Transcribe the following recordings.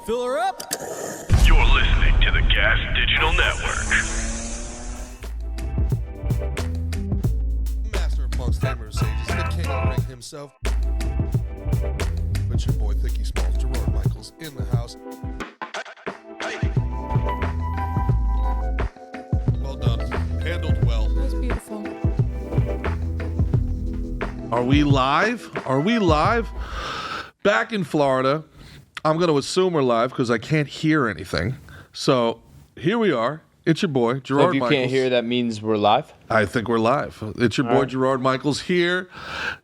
Fill her up. You're listening to the Gas Digital Network. Master of Punk's Tamer Sages, the king of the ring himself. It's your boy Thicky Smalls, Gerard Michaels in the house. Well done. Handled well. That's beautiful. Are we live? Are we live? Back in Florida. I'm going to assume we're live because I can't hear anything. So here we are. It's your boy, Gerard So if you Michaels. can't hear, that means we're live? I think we're live. It's your boy, right. Gerard Michaels, here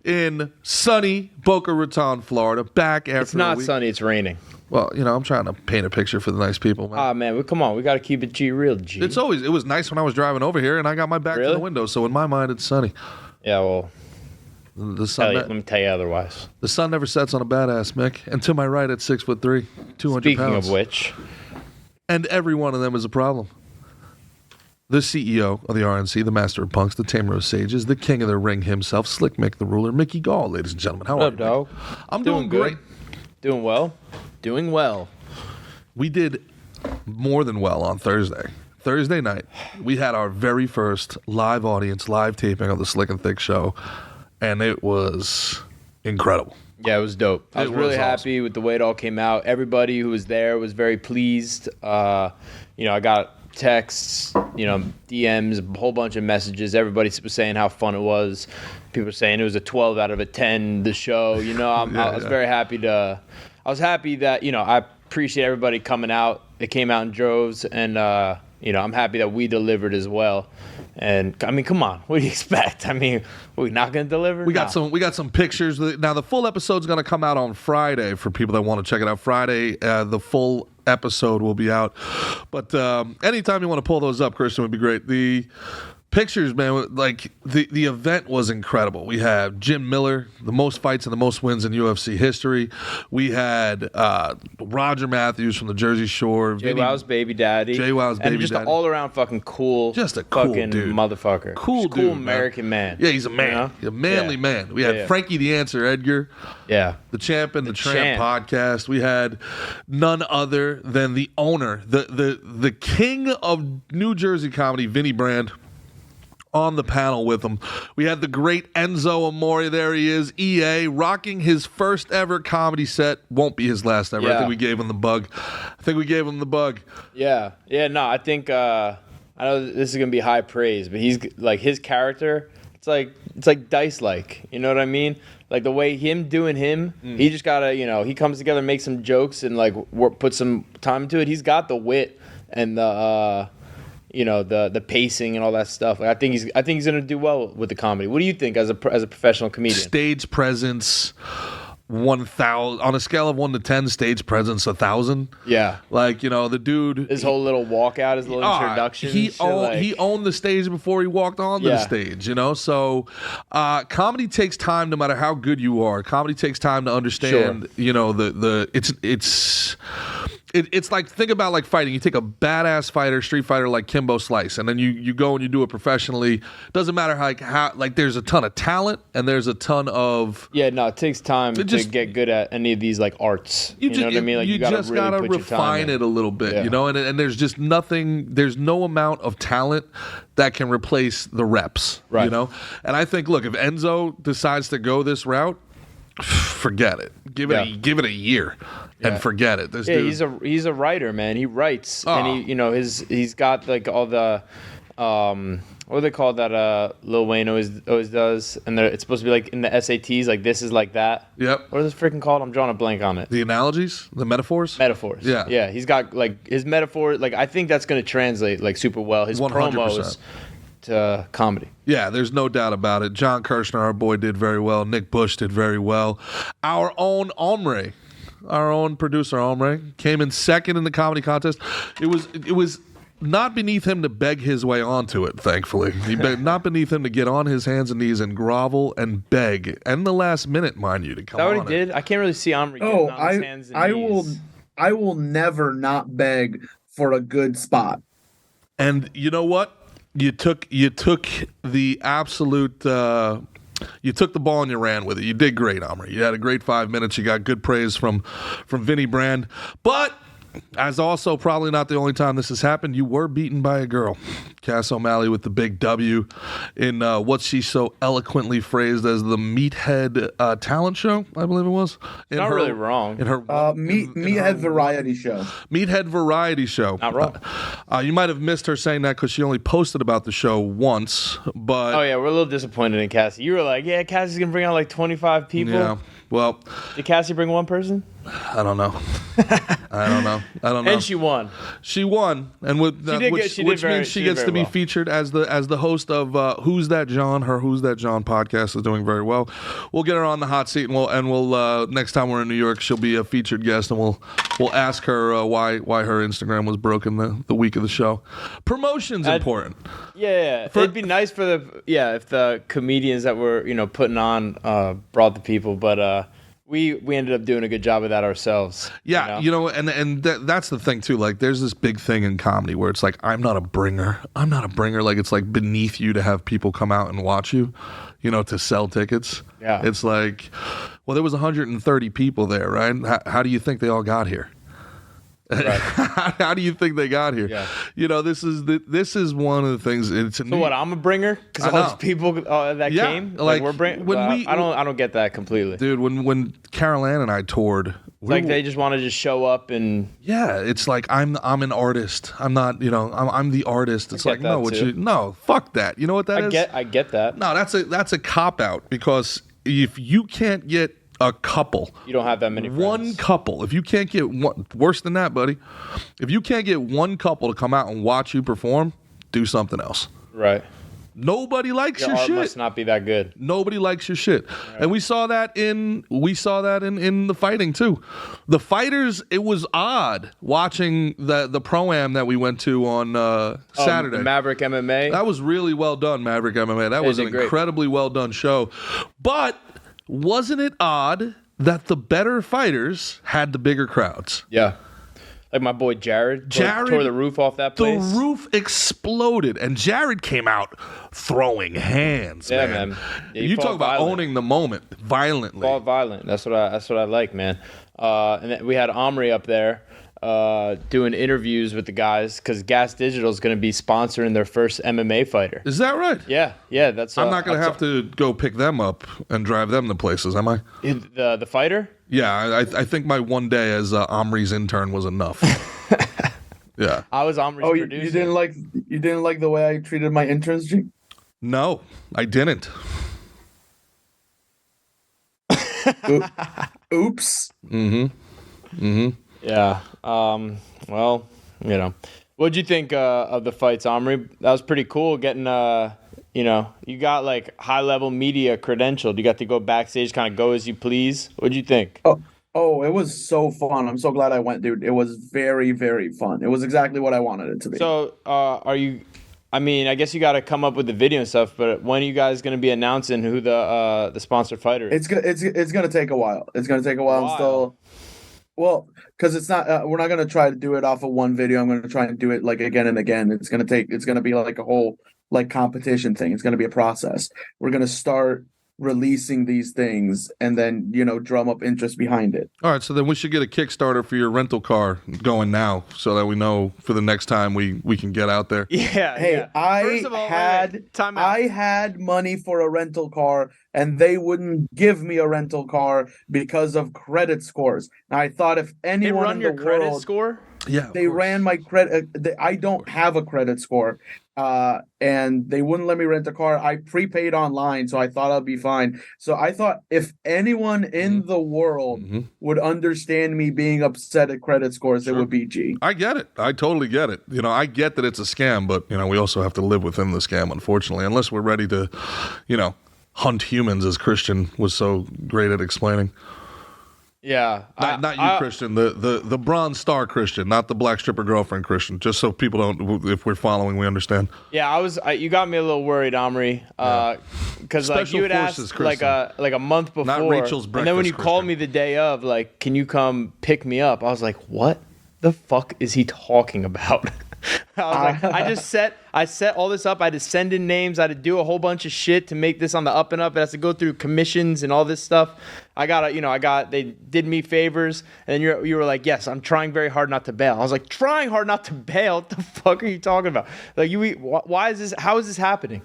in sunny Boca Raton, Florida. Back after It's not a week. sunny, it's raining. Well, you know, I'm trying to paint a picture for the nice people, man. Ah, man, come on. We got to keep it G real, G. It was nice when I was driving over here and I got my back to Really? the window. So in my mind, it's sunny. Yeah, well, The sun, let me tell you otherwise. the sun never sets on a badass, Mick. And to my right, at 6'3", 200 Speaking pounds. of which, And every one of them is a problem. The CEO of the RNC, the master of punks, the tamer of sages, the king of the ring himself, Slick Mick the ruler, Mickey Gall, ladies and gentlemen. How what are up, you? dog? Mick? I'm Doing doing good. great. Doing well. Doing well. We did more than well on Thursday. Thursday night, we had our very first live audience, live taping of the Slick and Thick show, and it was incredible. Yeah, it was dope. I was It really was happy with the way it all came out. Everybody who was there was very pleased. I got texts, DMs, a whole bunch of messages. Everybody was saying how fun it was. People were saying it was a 12 out of a 10, the show. I was very happy I was happy that, I appreciate everybody coming out. They came out in droves, and, I'm happy that we delivered as well. And I mean, come on, what do you expect? I mean, are we not going to deliver? We got some pictures. Now the full episode's going to come out on Friday for people that want to check it out. Friday, the full episode will be out. But anytime you want to pull those up, Christian, would be great. The pictures, man, like the event was incredible. We had Jim Miller, the most fights and the most wins in UFC history. We had Roger Matthews from the Jersey Shore. JWoww's baby daddy. JWoww's baby and just daddy. an all-around fucking cool, Just a cool fucking dude. motherfucker. Cool Just dude, cool American man. Yeah, he's a man. You know? He's a manly Yeah. man. We had Yeah. Frankie the Answer Edgar. Yeah. The Champ and the Tramp Champ. podcast. We had none other than the owner, the king of New Jersey comedy, Vinny Brand, on the panel with him. We had the great Enzo Amore. There he is, EA, rocking his first ever comedy set. Won't be his last ever. I Yeah. think we gave him the bug. Yeah. Yeah, no, I think I know this is going to be high praise, but he's like his character, it's like Dice-like. You know what I mean? Like the way him doing him, he just got to, he comes together, makes some jokes and like put some time into it. He's got the wit and the the pacing and all that stuff. Like, I think he's gonna do well with the comedy. What do you think as a professional comedian? Stage presence, 1,000 on a scale of 1 to 10. Stage presence, 1,000. Yeah, Like the dude. his whole little walkout, his little introduction. He and shit, he owned the stage before he walked onto the Yeah. stage. So comedy takes time, no matter how good you are. Comedy takes time to understand. It's like, think about like fighting. You take a badass fighter, street fighter like Kimbo Slice, and then you go and you do it professionally. Doesn't matter how there's a ton of talent and there's a ton of. Yeah, no, it takes time to get good at any of these like arts. You know what I mean? Like you gotta just really gotta put your time refine in. it a little bit, Yeah. and there's just nothing. There's no amount of talent that can replace the reps, Right. And I think, look, if Enzo decides to go this route, forget it. Give it a year and forget it. This Yeah, dude, he's a writer, man. He writes, Oh. and he's got like all the what do they call that? Lil Wayne always does, and it's supposed to be like in the SATs, like this is like that. Yep. What is this freaking called? I'm drawing a blank on it. The analogies, the metaphors. Metaphors. Yeah. Yeah. He's got like his metaphor. Like I think that's gonna translate like super well. His 100%. promos to comedy. Yeah, there's no doubt about it. John Kirshner, our boy, did very well. Nick Bush did very well. Our own Omre, our own producer Omre, came in second in the comedy contest. It was not beneath him to beg his way onto it, thankfully. Not beneath him to get on his hands and knees and grovel and beg. And the last minute, mind you, to come on. Is that what he did? I can't really see Omri getting on his hands and knees. I will never not beg for a good spot. And you know what? You took the absolute. You took the ball and you ran with it. You did great, Omri. You had a great 5 minutes. You got good praise from Vinny Brand. But As also probably not the only time this has happened, you were beaten by a girl. Cass O'Malley with the big W in what she so eloquently phrased as the Meathead talent show, I believe it was. Not really wrong. In her Meathead variety show. Meathead variety show. Not wrong. You might have missed her saying that because she only posted about the show once, but... Oh, yeah, we're a little disappointed in Cassie. You were like, yeah, Cassie's going to bring out like 25 people. Yeah, well... Did Cassie bring one person? I don't know. I don't know. And she won. She won, and with which means she gets to be featured as the host of Who's That John? Her Who's That John podcast is doing very well. We'll get her on the hot seat, and we'll next time we're in New York, she'll be a featured guest, and we'll ask her why her Instagram was broken the week of the show. Promotion's important. Yeah, it'd be nice for if the comedians that were putting on brought the people, but. We ended up doing a good job of that ourselves. Yeah, and that's the thing too. Like, there's this big thing in comedy where it's like, I'm not a bringer. Like, it's like beneath you to have people come out and watch you, to sell tickets. Yeah. It's like, well, there was 130 people there, right? How do you think they all got here? Right. How do you think they got here? Yeah. This is one of the things. So what? I'm a bringer because all these people that came. Like we're bringing. I don't get that completely, dude. When Carol Ann and I toured, they just want to just show up and. Yeah, it's like I'm an artist. I'm not. I'm the artist. It's like no, fuck that. You know what that is? I get that. No, that's a cop out, because if you can't get a couple. You don't have that many friends. One couple. If you can't get one, worse than that, buddy. If you can't get one couple to come out and watch you perform, do something else. Right. Nobody likes your art shit. Must not be that good. Nobody likes your shit. Right. And we saw that in the fighting too. The fighters, it was odd watching the pro-am that we went to on Saturday. Maverick MMA. That was really well done, Maverick MMA. That was an incredibly well done show. But wasn't it odd that the better fighters had the bigger crowds? Yeah. Like my boy Jared tore the roof off that place. The roof exploded, and Jared came out throwing hands, man. Yeah, you talk about owning the moment violently. Fought violent. That's what I like, man. And then we had Omri up there doing interviews with the guys because Gas Digital is going to be sponsoring their first MMA fighter. Is that right? Yeah. That's. I'm not going to have to go pick them up and drive them to places, am I? The fighter? Yeah, I think my one day as Omri's intern was enough. Yeah. I was Omri's producer. You didn't like the way I treated my interns, G? No, I didn't. Oops. Yeah. Well, what'd you think of the fights, Omri? That was pretty cool. Getting you got like high level media credentialed. You got to go backstage, kind of go as you please. What'd you think? Oh, it was so fun. I'm so glad I went, dude. It was very, very fun. It was exactly what I wanted it to be. So, I guess you got to come up with the video and stuff. But when are you guys going to be announcing who the sponsored fighter is? It's gonna take a while. It's gonna take a while. I'm still. Well, because it's not. We're not gonna try to do it off of one video. I'm gonna try and do it like again and again. It's gonna be like a whole like competition thing. It's gonna be a process. We're gonna start releasing these things and then drum up interest behind it. All right, so then we should get a Kickstarter for your rental car going now, so that we know for the next time we can get out there. Yeah. Hey, yeah. I had money for a rental car, and they wouldn't give me a rental car because of credit scores. Now, I thought if anyone in the world, credit score. Yeah, they ran my credit. I don't have a credit score, and they wouldn't let me rent a car. I prepaid online, so I thought I'd be fine. So I thought if anyone in the world would understand me being upset at credit scores, it would be G. I get it. I totally get it. I get that it's a scam, but we also have to live within the scam, unfortunately, unless we're ready to, hunt humans, as Christian was so great at explaining. Yeah, not you, Christian. The Bronze Star Christian, not the black stripper girlfriend Christian. Just so people don't, if we're following, we understand. Yeah, you got me a little worried, Omri, because like you had asked like a month before, not Rachel's breakfast, and then when you Christian. called me the day of, like, can you come pick me up? I was like, what the fuck is he talking about? I was like, I set all this up. I had to send in names. I had to do a whole bunch of shit to make this on the up and up. It has to go through commissions and all this stuff. They did me favors, and then you were like, yes, I'm trying very hard not to bail. I was like, trying hard not to bail? What the fuck are you talking about? Like, why is this? How is this happening?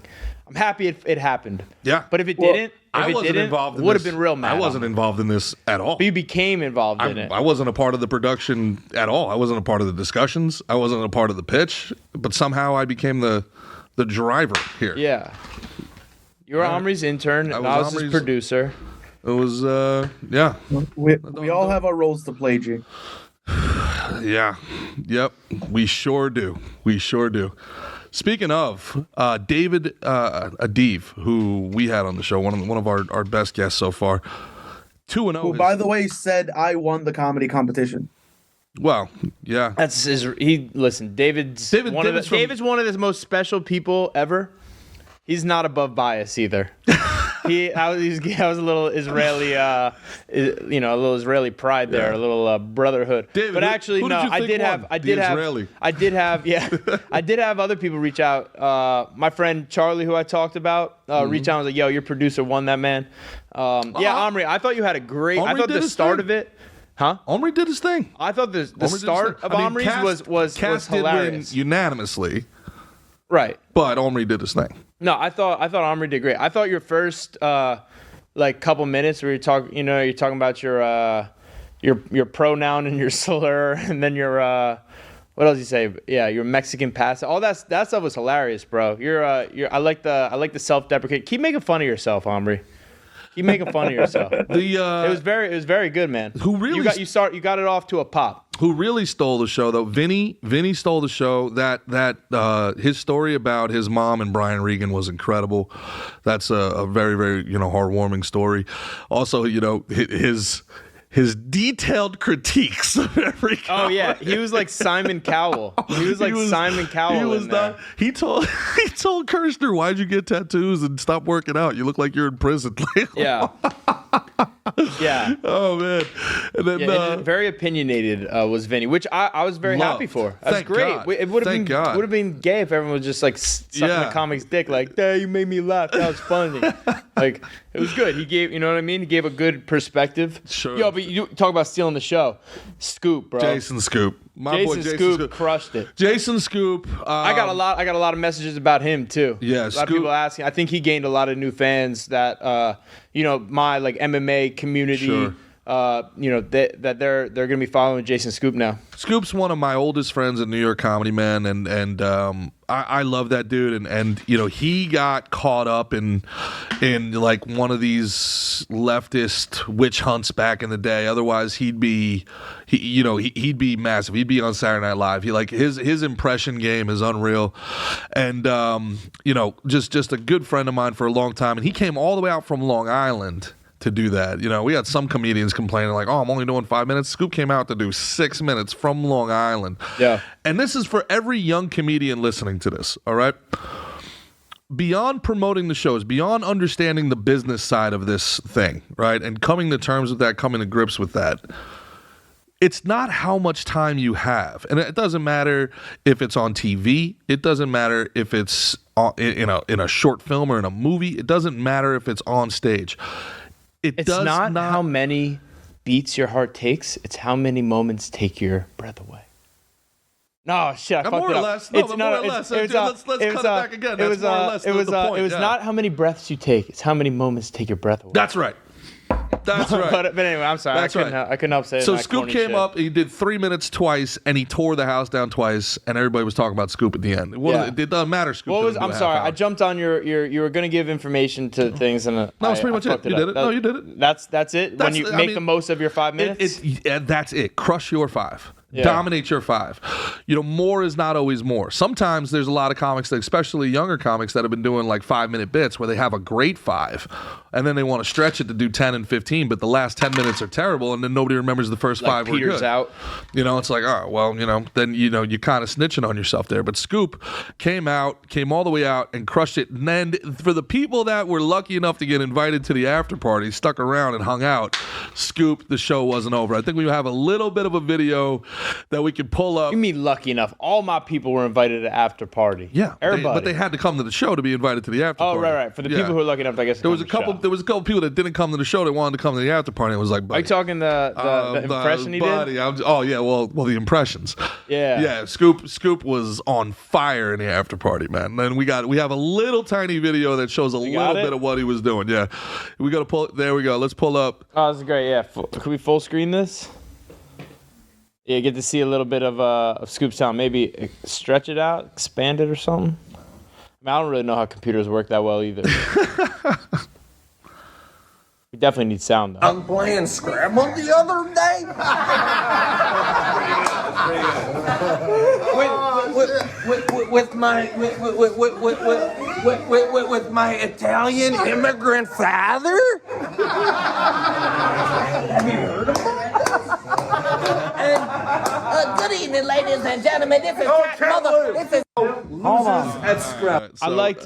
I'm happy it happened. Yeah. But if it didn't, I wasn't involved in would this. have been real mad. I wasn't involved in this at all. But you became involved in it. I wasn't a part of the production at all. I wasn't a part of the discussions. I wasn't a part of the pitch. But somehow I became the driver here. Yeah. You were Omri's intern, and I was his producer. It was, yeah. We all have our roles to play, G. Yeah. Yep. We sure do. Speaking of, David Adiv, who we had on the show, one of our best guests so far, 2-0. Who, by the way, said I won the comedy competition. Well, yeah. That's his. David's one of the most special people ever. He's not above bias either. I was a little Israeli, a little Israeli pride there, a little brotherhood. David, but actually, no, I did have other people reach out. My friend Charlie, who I talked about, reached out and was like, "Yo, your producer won that, man." Omri, I thought you had a great. Omri I thought the start of it. Huh? Omri did his thing. I thought the start of Omri's was hilarious. Did win unanimously. Right. But Omri did his thing. No, I thought Omri did great. I thought your first couple minutes where you're talking about your pronoun and your slur, and then your what else you say? Yeah, your Mexican past. All that stuff was hilarious, bro. I like the self-deprecate. Keep making fun of yourself, Omri. Keep making fun of yourself. It was very good, man. Who really you got it off to a pop. Who really stole the show though? Vinny stole the show. That his story about his mom and Brian Regan was incredible. That's a very, very heartwarming story. Also, his detailed critiques of every comic. Oh yeah, he was like Simon Cowell. Simon Cowell. He told Kirshner, "Why'd you get tattoos and stop working out? You look like you're in prison." Yeah. Yeah. Oh man. And then very opinionated was Vinny, which I was very happy for. That's great. God. It would have been gay if everyone was just like sucking the comic's dick, like, "Hey, you made me laugh. That was funny." Like, it was good. He gave, you know what I mean? He gave a good perspective. Sure. Yo, but you talk about stealing the show. Scoop, bro. Jason Scoop. Jason Scoop crushed it. Jason Scoop. I got a lot of messages about him too. Yeah, a lot of people asking. I think he gained a lot of new fans that my like MMA community. Sure. That they're gonna be following Jason Scoop now. Scoop's one of my oldest friends in New York comedy, man, and I love that dude, and he got caught up in like one of these leftist witch hunts back in the day. Otherwise, he'd be massive. He'd be on Saturday Night Live. His impression game is unreal, and just a good friend of mine for a long time, and he came all the way out from Long Island to do that. We had some comedians complaining like, "Oh, I'm only doing 5 minutes." Scoop came out to do 6 minutes from Long Island. Yeah. And this is for every young comedian listening to this, all right? Beyond promoting the shows, beyond understanding the business side of this thing, right? And coming to terms with that, coming to grips with that. It's not how much time you have. And it doesn't matter if it's on TV. It doesn't matter if it's in a short film or in a movie. It doesn't matter if it's on stage. It's not how many beats your heart takes. It's how many moments take your breath away. No, shit, I fucked more it or up. less. No, more or less. Let's cut it back again. That's more or less the point. It was not how many breaths you take. It's how many moments take your breath away. That's right. That's right. But anyway, I'm sorry. That's I couldn't help saying so that. Scoop came up. He did 3 minutes twice, and he tore the house down twice. And everybody was talking about Scoop at the end. It doesn't matter. Scoop. I'm sorry. I jumped on you were going to give information to things, and no, that's pretty much it. You did it. No, you did it. That's it. When you make the most of your 5 minutes. That's it. Crush your 5. Yeah. Dominate your 5. More is not always more. Sometimes there's a lot of comics, especially younger comics, that have been doing like 5-minute bits where they have a great 5, and then they want to stretch it to do 10 and 15, but the last 10 minutes are terrible, and then nobody remembers the first 5 were Peter's good. Out. It's like, oh, well, then you kind of snitching on yourself there. But Scoop came all the way out and crushed it. And then for the people that were lucky enough to get invited to the after party, stuck around and hung out, Scoop, the show wasn't over. I think we have a little bit of a video that we could pull up. You mean lucky enough? All my people were invited to the after party. Yeah, everybody. but they had to come to the show to be invited to the after party. Oh, right. For the people who are lucky enough, I guess. There was a couple people that didn't come to the show. They wanted to come to the after party. It was like, buddy, are you talking the impression he did? The impressions. Yeah. Scoop was on fire in the after party, man. And then we have a little tiny video that shows a little bit of what he was doing. Yeah, we got to pull. There we go. Let's pull up. Oh, this is great. Yeah, can we full screen this? Yeah, get to see a little bit of Scoop's Town. Maybe stretch it out, expand it or something. I don't really know how computers work that well either. We definitely need sound though. I'm playing Scrabble the other day. with my Italian immigrant father. Have you heard of that? And good evening, ladies and gentlemen. This is Hold on. At Scrabble.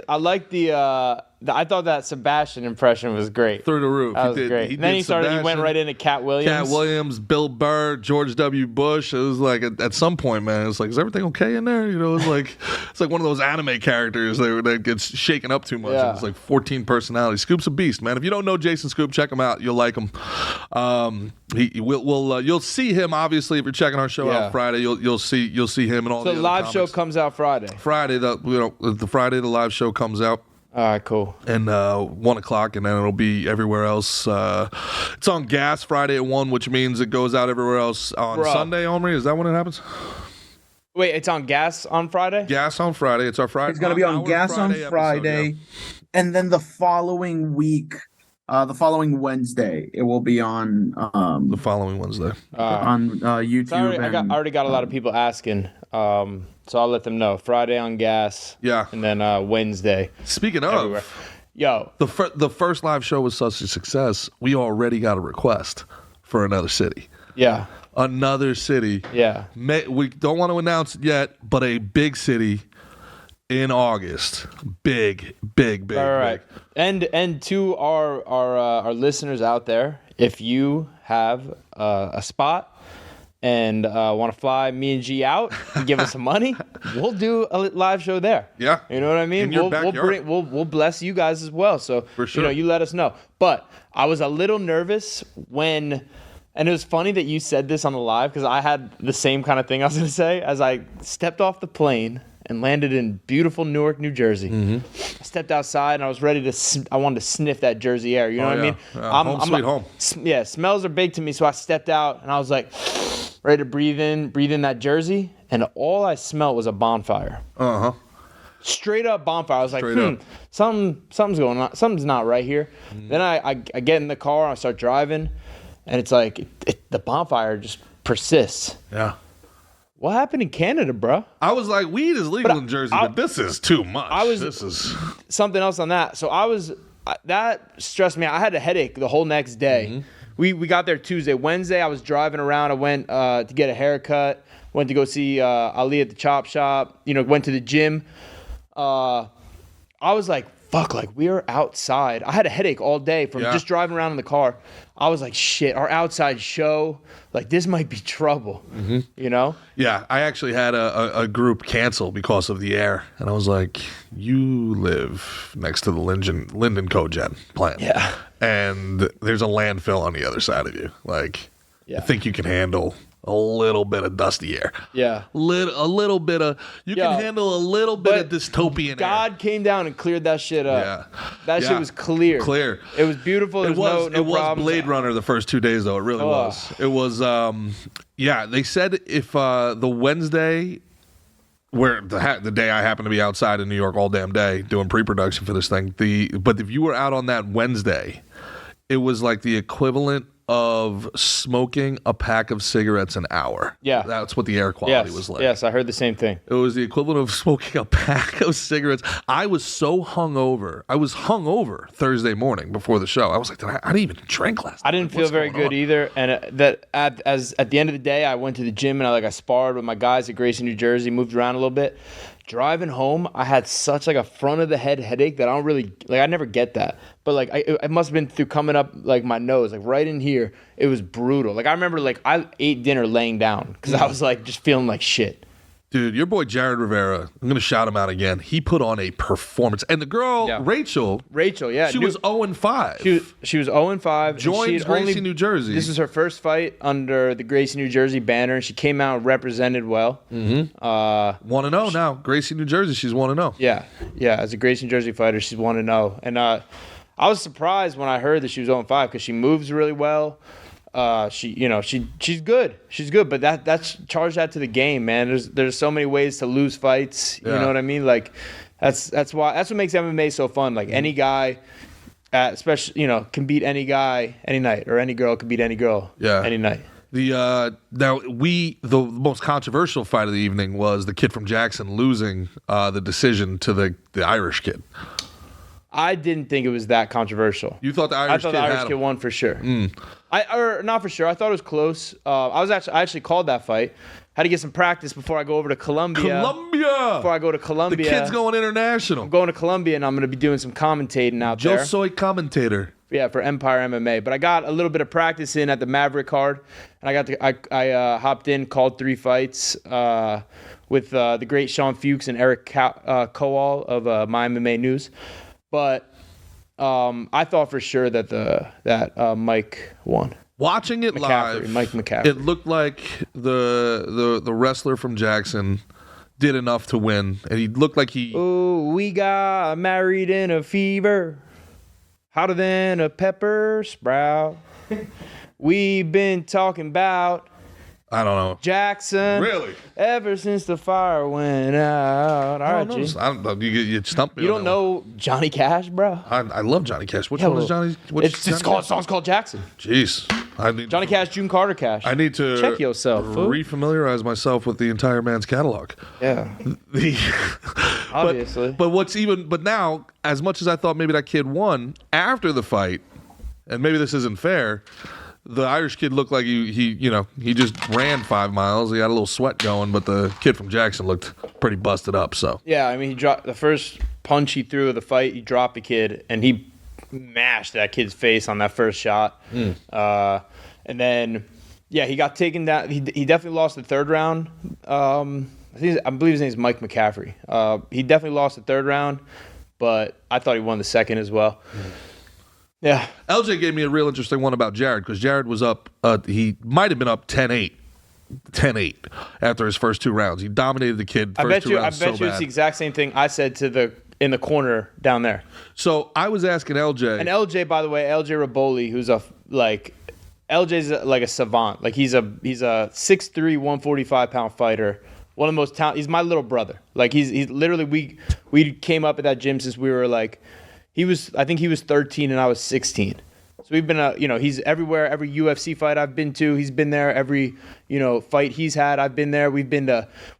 I liked the. I thought that Sebastian impression was great. Through the roof. That was great. Then he went right into Cat Williams. Bill Burr, George W. Bush. It was like at some point, man, it's like, is everything okay in there? You know, it's like one of those anime characters that gets shaken up too much. Yeah. It's like 14 personalities. Scoop's a beast, man. If you don't know Jason Scoop, check him out. You'll like him. You'll see him obviously if you're checking our show out Friday. You'll see him and all. So the live other show comes out Friday. The Friday the live show comes out. All right, cool. And 1 o'clock, and then it'll be everywhere else. It's on Gas Friday at 1, which means it goes out everywhere else on Sunday, Omri. Is that when it happens? Wait, it's on Gas on Friday? Gas on Friday. It's our Friday. It's going to be on Gas on Friday. Episode, And then the following week, the following Wednesday, it will be on the following Wednesday. on YouTube. I already got a lot of people asking, so I'll let them know. Friday on Gas. Yeah. And then Wednesday. Speaking of, everywhere. Yo. The first live show was such a success, we already got a request for another city. Yeah. Another city. Yeah. We don't want to announce it yet, but a big city in August. Big. All right. And to our listeners out there, if you have a spot and want to fly me and G out and give us some money, we'll do a live show there. Yeah. You know what I mean? In your backyard. We'll bless you guys as well. So For sure. you let us know. But I was a little nervous when, and it was funny that you said this on the live because I had the same kind of thing I was going to say as I stepped off the plane and landed in beautiful Newark, New Jersey. I stepped outside and I was ready to. I wanted to sniff that Jersey air. You know what I mean? Home sweet home. Yeah, smells are big to me. So I stepped out and I was like, ready to breathe in that Jersey, and all I smelled was a bonfire. Straight up bonfire. I was like, something's going on. Something's not right here. Then I get in the car and I start driving, and it's like the bonfire just persists. Yeah. What happened in Canada, bro? I was like, weed is legal in Jersey, but this is too much. This is something else on that. So that stressed me out. I had a headache the whole next day. We got there Tuesday. Wednesday, I was driving around. I went to get a haircut. Went to go see Ali at the chop shop. Went to the gym. I was like, fuck, like we are outside. I had a headache all day from just driving around in the car. I was like, shit, our outside show, like this might be trouble, you know? Yeah, I actually had a group cancel because of the air. And I was like, you live next to the Linden Cogen plant. Yeah. And there's a landfill on the other side of you. Like, Yeah. I think you can handle a little bit of dusty air. Yeah. A little bit of, you can handle a little bit of dystopian air. God came down and cleared that shit up. Yeah. That shit was clear. Clear. It was beautiful. There was no was problems. Blade Runner the first 2 days, though. It really was. It was, they said if the Wednesday, where the day I happened to be outside in New York all damn day doing pre-production for this thing, but if you were out on that Wednesday, it was like the equivalent of smoking a pack of cigarettes an hour. Yeah. That's what the air quality was like. Yes, I heard the same thing. It was the equivalent of smoking a pack of cigarettes. I was so hungover. I was hungover Thursday morning before the show. I was like, I didn't even drink last night. I didn't feel very good either. And at the end of the day, I went to the gym and I sparred with my guys at Gracie, New Jersey, moved around a little bit. driving home, I had such like a front of the head headache that I don't really like. I never get that, but like it must have been through coming up like my nose, like right in here. It was brutal. Like I remember like I ate dinner laying down because I was like just feeling like shit. Dude, your boy Jared Rivera, I'm going to shout him out again. He put on a performance. And the girl, Rachel, yeah. she was 0-5. She was 0-5. Joined Gracie, New Jersey. This was her first fight under the Gracie, New Jersey banner. She came out and represented well. 1-0 now. Gracie, New Jersey, she's 1-0. Yeah. As a Gracie, New Jersey fighter, she's 1-0. And I was surprised when I heard that she was 0-5 because she moves really well. She's good. She's good, but that's charge that to the game, man. There's so many ways to lose fights. You know what I mean? Like that's what makes MMA so fun. Like any guy, especially can beat any guy any night, or any girl can beat any girl any night. The most controversial fight of the evening was the kid from Jackson losing the decision to the Irish kid. I didn't think it was that controversial. You thought the Irish kid won for sure. Or not for sure. I thought it was close. I actually called that fight. Had to get some practice before I go over to Colombia. Before I go to Colombia. The kid's going international. I'm going to Colombia, and I'm going to be doing some commentating out there. Yo soy commentator. Yeah, for Empire MMA. But I got a little bit of practice in at the Maverick card, and I hopped in, called 3 fights with the great Sean Fuchs and Eric Kowal of My MMA News. But I thought for sure that Mike won. Watching it live, Mike McCaffrey. It looked like the wrestler from Jackson did enough to win, and he looked like he. Oh, we got married in a fever, hotter than a pepper sprout. We've been talking about. I don't know. Jackson. Really? Ever since the fire went out. All right, G. I don't know. You stumped me. You don't know Johnny Cash, bro? I love Johnny Cash. Which one is Johnny? Song's called Jackson. Jeez. Johnny Cash, June Carter Cash. I need to check yourself. Refamiliarize myself with the entire man's catalog. Yeah. Obviously. But now, as much as I thought maybe that kid won after the fight, and maybe this isn't fair. The Irish kid looked like he just ran 5 miles. He had a little sweat going, but the kid from Jackson looked pretty busted up. So yeah, I mean, he dropped the first punch he threw of the fight. He dropped the kid, and he mashed that kid's face on that first shot. And then he got taken down. He definitely lost the third round. I believe his name is Mike McCaffrey. He definitely lost the third round, but I thought he won the second as well. Yeah. LJ gave me a real interesting one about Jared because Jared was up, he might have been up 10-8 after his first 2 rounds. He dominated the kid I bet you it's the exact same thing I said in the corner down there. So I was asking LJ. And LJ, by the way, LJ Raboli, who's LJ's like a savant. Like he's a 6'3", 145-pound fighter. One of the most talented. He's my little brother. Like he's literally, we came up at that gym since we were like, I think he was 13 and I was 16. So we've been, he's everywhere. Every UFC fight I've been to, he's been there. Every, fight he's had, I've been there. We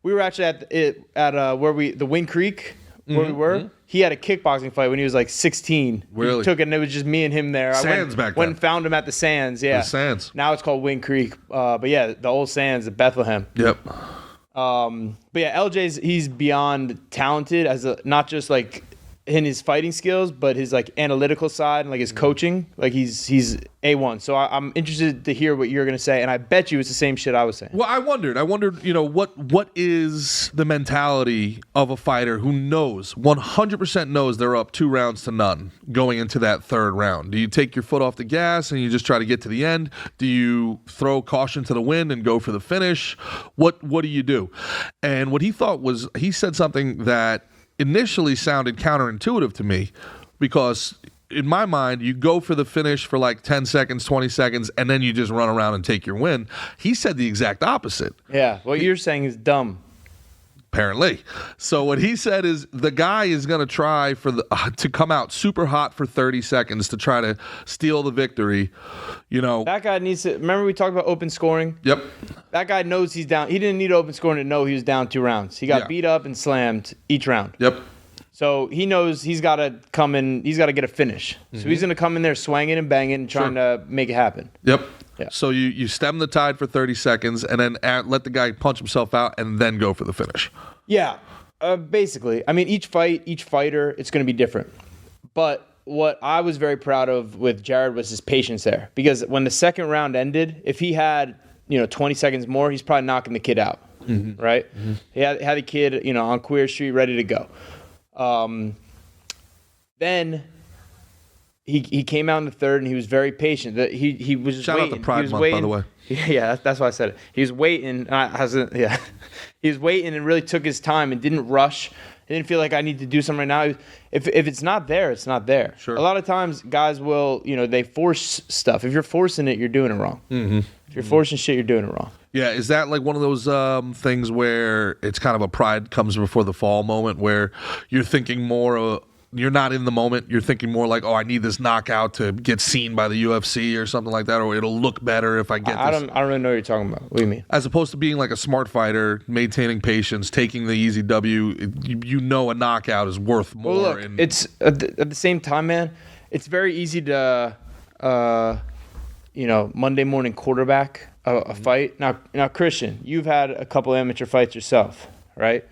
were actually at the Wind Creek where we were. Mm-hmm. He had a kickboxing fight when he was like 16. Really? He took it and it was just me and him there. Sands went and found him at the Sands. Yeah. The Sands. Now it's called Wind Creek. But yeah, the old Sands at Bethlehem. Yep. But yeah, he's beyond talented not just like in his fighting skills, but his like analytical side and like his coaching, like he's A1. So I'm interested to hear what you're gonna say, and I bet you it's the same shit I was saying. Well, I wondered, what is the mentality of a fighter who knows 100% knows they're up 2 rounds to none going into that third round? Do you take your foot off the gas and you just try to get to the end? Do you throw caution to the wind and go for the finish? What do you do? And what he thought was, he said something that initially sounded counterintuitive to me, because in my mind, you go for the finish for like 10 seconds, 20 seconds, and then you just run around and take your win. He said the exact opposite. Yeah, what you're saying is dumb. Apparently. So what he said is the guy is going to try to come out super hot for 30 seconds to try to steal the victory. That guy needs to, remember we talked about open scoring? Yep. That guy knows he's down. He didn't need open scoring to know he was down 2 rounds. He got beat up and slammed each round. Yep. So he knows he's got to come in, he's got to get a finish. Mm-hmm. So he's going to come in there swinging and banging and trying to make it happen. Yep. Yeah. So you stem the tide for 30 seconds and then let the guy punch himself out and then go for the finish. Yeah. Basically, I mean, each fighter, it's going to be different. But what I was very proud of with Jared was his patience there, because when the second round ended, if he had 20 seconds more, he's probably knocking the kid out, right? He had the kid on Queer Street ready to go. Then he came out in the third and he was very patient. He was just Shout waiting. out to Pride Month, waiting. by the way. Yeah, that's why I said it. He was waiting. He was waiting and really took his time and didn't rush. He didn't feel like I need to do something right now. If it's not there, it's not there. Sure. A lot of times guys will, they force stuff. If you're forcing it, you're doing it wrong. If you're forcing shit, you're doing it wrong. Yeah, is that like one of those things where it's kind of a pride comes before the fall moment where you're thinking more, you're not in the moment, you're thinking more like, oh, I need this knockout to get seen by the UFC or something like that, or it'll look better if I get I this. don't really know what you're talking about. What do you mean? As opposed to being like a smart fighter, maintaining patience, taking the easy W, a knockout is worth more. Well, look, it's at the same time, man, it's very easy to, Monday morning quarterback a fight. Now, Christian, you've had a couple amateur fights yourself, right?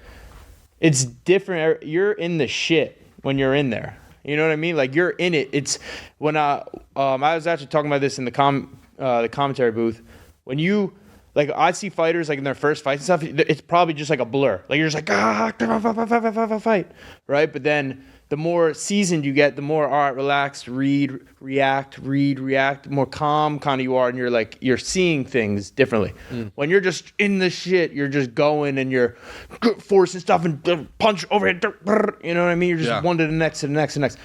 It's different. You're in the shit when you're in there. You know what I mean? Like, you're in it. It's when I was actually talking about this in the commentary booth. When you, like, I see fighters, like, in their first fights and stuff, it's probably just like a blur. Like, you're just like, fight, right? But then the more seasoned you get, the more, all right, relax, read, react, more calm kind of you are, and you're seeing things differently. When you're just in the shit, you're just going and you're forcing stuff and punch overhead, you know what I mean? You're just one to the next, to the next, to the next.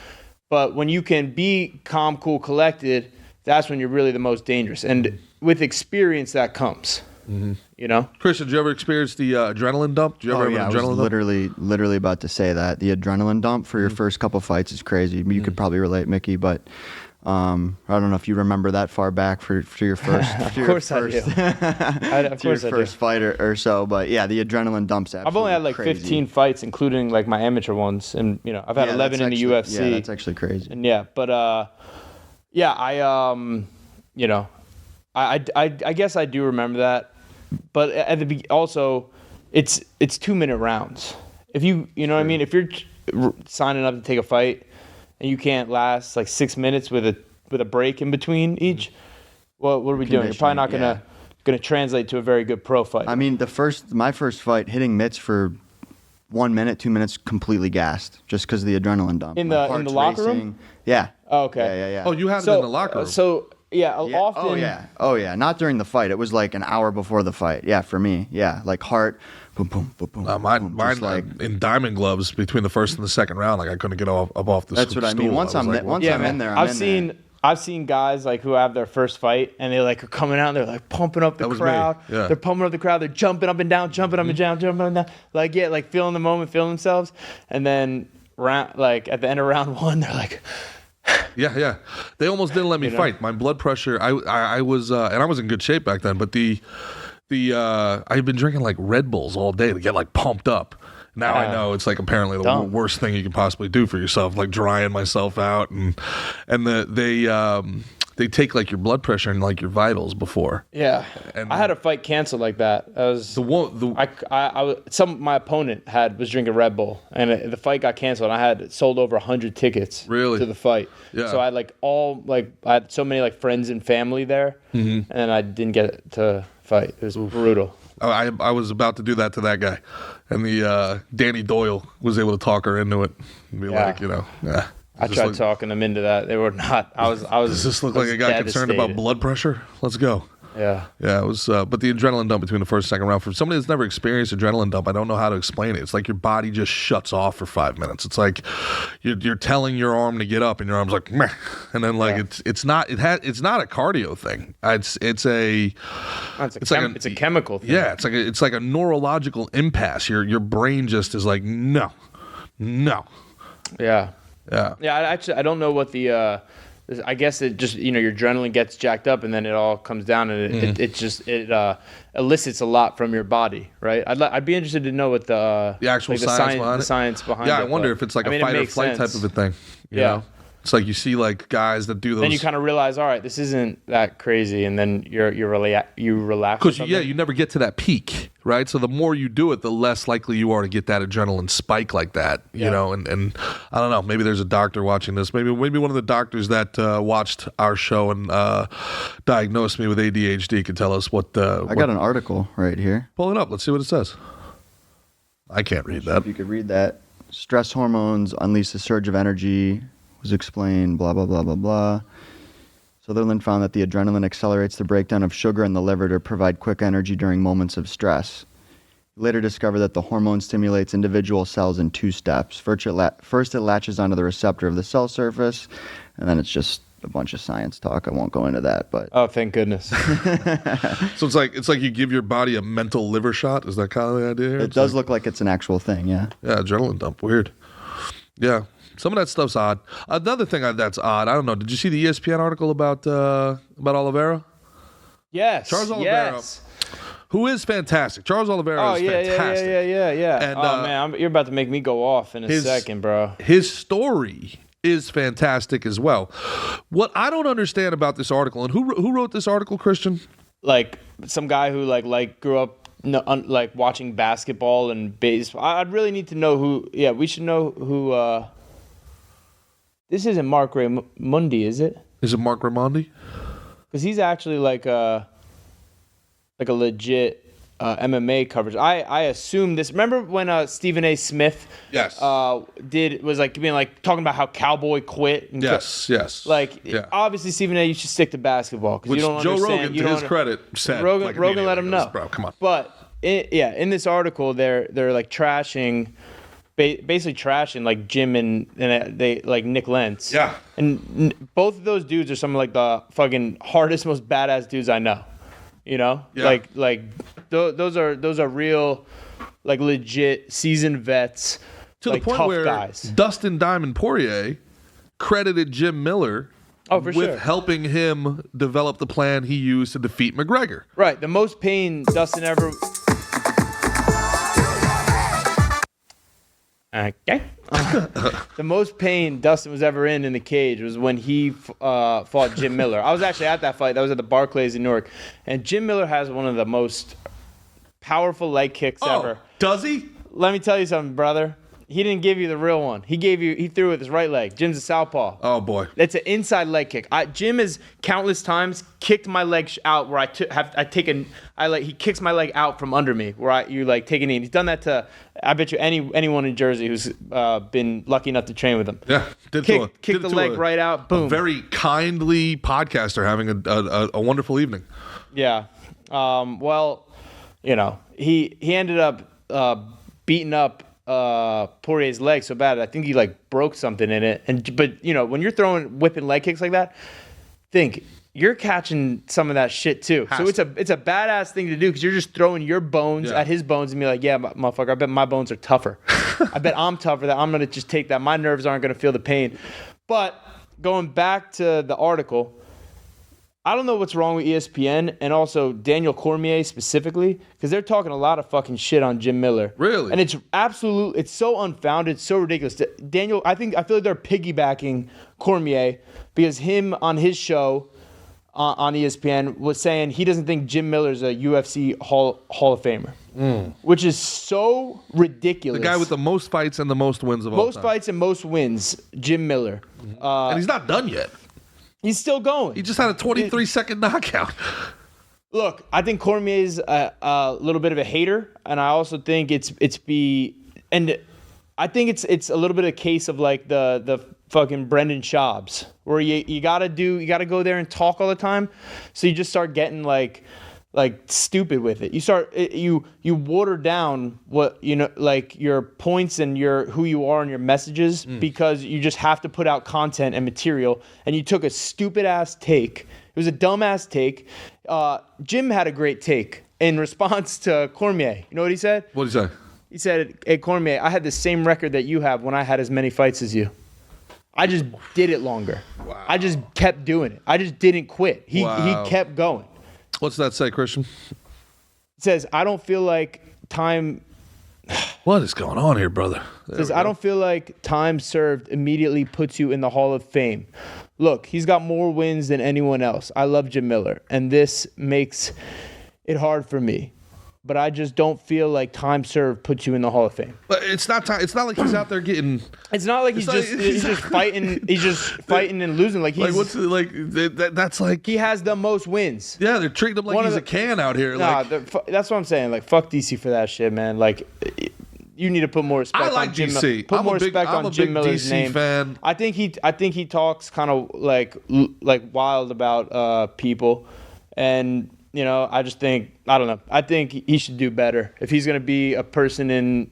But when you can be calm, cool, collected, that's when you're really the most dangerous. And with experience, that comes. Christian, did you ever experience the adrenaline dump? Did you ever have an adrenaline I dump? was literally about to say that. The adrenaline dump for your first couple fights is crazy. You could probably relate, Mickey, but I don't know if you remember that far back for your first. Of course I do. Of course I do. First fight or so, but yeah, the adrenaline dump's absolutely I've only had like crazy. 15 fights, including like my amateur ones, and I've had 11 in the UFC. Yeah, that's actually crazy. And I guess I do remember that. But at the also, it's 2-minute rounds. If you know what I mean, if you're signing up to take a fight and you can't last like 6 minutes with a break in between each, well, what are we doing? You're probably not gonna translate to a very good pro fight. I mean, my first fight, hitting mitts for 1 minute, 2 minutes, completely gassed just because of the adrenaline dump. In the locker room? Yeah. Oh, okay. Yeah. Oh, you had it in the locker room. Often. Oh yeah. Not during the fight. It was like an hour before the fight. Yeah, for me. Yeah, like heart. Boom, boom, boom, boom. Mine just like in diamond gloves between the first and the second round. Like I couldn't get up off the. That's what I mean. Once I'm in there, I've seen guys like who have their first fight and they like are coming out and they're like pumping up the crowd. Yeah. They're pumping up the crowd. They're jumping up and down, jumping up and down, jumping up and down. Like feeling the moment, feeling themselves. And then at the end of round one, they're like. Yeah. They almost didn't let me fight. My blood pressure. I was and I was in good shape back then. But I've been drinking like Red Bulls all day to get like pumped up. Now I know it's like apparently the worst thing you can possibly do for yourself, like drying myself out and they take like your blood pressure and like your vitals before. Yeah, and I had a fight canceled like that. I was my opponent was drinking Red Bull, and the fight got canceled. And I had sold over 100 tickets to the fight. Yeah. So I had I had so many like friends and family there, and I didn't get to fight. It was brutal. I was about to do that to that guy, and the Danny Doyle was able to talk her into it and be like, I tried talking them into that. They were not. I was. Does this look like a guy concerned about blood pressure? Let's go. Yeah. Yeah, it was. But the adrenaline dump between the first and second round, for somebody that's never experienced adrenaline dump, I don't know how to explain it. It's like your body just shuts off for 5 minutes. It's like you're telling your arm to get up, and your arm's like, meh. And then it's not a cardio thing. It's a chemical thing. Yeah, it's like a neurological impasse. Your brain just is like no. Yeah. Yeah. I don't know what the. I guess it just your adrenaline gets jacked up and then it all comes down and it elicits a lot from your body, right? I'd be interested to know what the actual science behind it. Science behind it. Yeah, I wonder if it's like a fight or flight type of a thing. You know? It's like you see like guys that do those. Then you kind of realize, all right, this isn't that crazy, and then you relax. Because you never get to that peak, right? So the more you do it, the less likely you are to get that adrenaline spike like that, you know. And I don't know, maybe there's a doctor watching this. Maybe one of the doctors that watched our show and diagnosed me with ADHD could tell us what. I got an article right here. Pull it up. Let's see what it says. I can't read that. If you could read that. Stress hormones unleash a surge of energy. Was explained, blah, blah, blah, blah, blah. Sutherland found that the adrenaline accelerates the breakdown of sugar in the liver to provide quick energy during moments of stress. He later discovered that the hormone stimulates individual cells in 2 steps. First, it latches onto the receptor of the cell surface, and then it's just a bunch of science talk. I won't go into that, but oh, thank goodness. So it's like you give your body a mental liver shot. Is that kind of the idea here? It does look like it's an actual thing, yeah. Yeah, adrenaline dump. Weird. Yeah. Some of that stuff's odd. Another thing that's odd, I don't know. Did you see the ESPN article about Oliveira? Yes. Charles Oliveira, yes. who is fantastic. Charles Oliveira is fantastic. Yeah. And, man, you're about to make me go off in a second, bro. His story is fantastic as well. What I don't understand about this article, and who wrote this article, Christian? Like some guy who like grew up like watching basketball and baseball. I'd really need to know who. Yeah, we should know who. This isn't Mark Raimondi, is it? Is it Mark Raimondi? Because he's actually like a legit MMA coverage. I assume this. Remember when Stephen A. Smith? Yes. was like being like talking about how Cowboy quit. And yes. Like obviously Stephen A. You should stick to basketball because you don't Joe understand. Rogan, to his credit, said Rogan let him know. Bro, come on. But in this article, they're like trashing. Basically trashing like Jim and they like Nick Lentz. Yeah. And both of those dudes are some of like the fucking hardest, most badass dudes I know. You know? Yeah. Like those are real, like legit seasoned vets. To like, the point tough where guys. Dustin Diamond Poirier credited Jim Miller with helping him develop the plan he used to defeat McGregor. Right. The most pain Dustin ever. Okay. The most pain Dustin was ever in the cage was when he fought Jim Miller. I was actually at that fight. That was at the Barclays in Newark. And Jim Miller has one of the most powerful leg kicks ever. Does he? Let me tell you something, brother. He didn't give you the real one. He threw with his right leg. Jim's a southpaw. Oh boy. That's an inside leg kick. Jim has countless times kicked my leg out where he kicks my leg out from under me where you like take a knee. He's done that to I bet you anyone in Jersey who's been lucky enough to train with him. Yeah. Kick the leg right out. Boom. A very kindly podcaster having a wonderful evening. Yeah. Well, you know, he ended up beating up Poirier's leg so bad. I think he like broke something in it. But you know, when you're whipping leg kicks like that, think you're catching some of that shit too. So it's a badass thing to do because you're just throwing your bones at his bones and be like, yeah, motherfucker, I bet my bones are tougher. I bet I'm tougher. That I'm gonna just take that. My nerves aren't gonna feel the pain. But going back to the article, I don't know what's wrong with ESPN and also Daniel Cormier specifically because they're talking a lot of fucking shit on Jim Miller. Really? And it's so unfounded, so ridiculous. Daniel, I feel like they're piggybacking Cormier because him on his show on ESPN was saying he doesn't think Jim Miller's a UFC Hall of Famer, which is so ridiculous. The guy with the most fights and the most wins of all time. Most fights and most wins, Jim Miller. And he's not done yet. He's still going. He just had a 23-second knockout. Look, I think Cormier's a little bit of a hater, and I also think I think it's a little bit of a case of like the fucking Brendan Schaubs, where you gotta go there and talk all the time, so you just start getting like stupid with it. You water down what like your points and who you are and your messages because you just have to put out content and material. And you took a stupid ass take. It was a dumb ass take. Jim had a great take in response to Cormier. You know what he said? What did he say? He said, "Hey Cormier, I had the same record that you have when I had as many fights as you. I just did it longer. Wow. I just kept doing it. I just didn't quit. He kept going." What's that say, Christian? It says, I don't feel like time What is going on here, brother? Says, I don't feel like time served immediately puts you in the Hall of Fame. Look, he's got more wins than anyone else. I love Jim Miller, and this makes it hard for me. But I just don't feel like time served puts you in the Hall of Fame. But it's not time. It's not like he's out there getting. It's not like he's just fighting. He's just fighting and losing. Like he's that's like he has the most wins. Yeah, they're treating him like he's a can out here. Nah, like, that's what I'm saying. Like fuck DC for that shit, man. Like you need to put more respect. I like on Jim DC. Put I'm more a big, respect I'm on a Jim big Miller's DC name. fan. I think he talks kind of like wild about people, and you know I just think I don't know. I think he should do better if he's gonna be a person in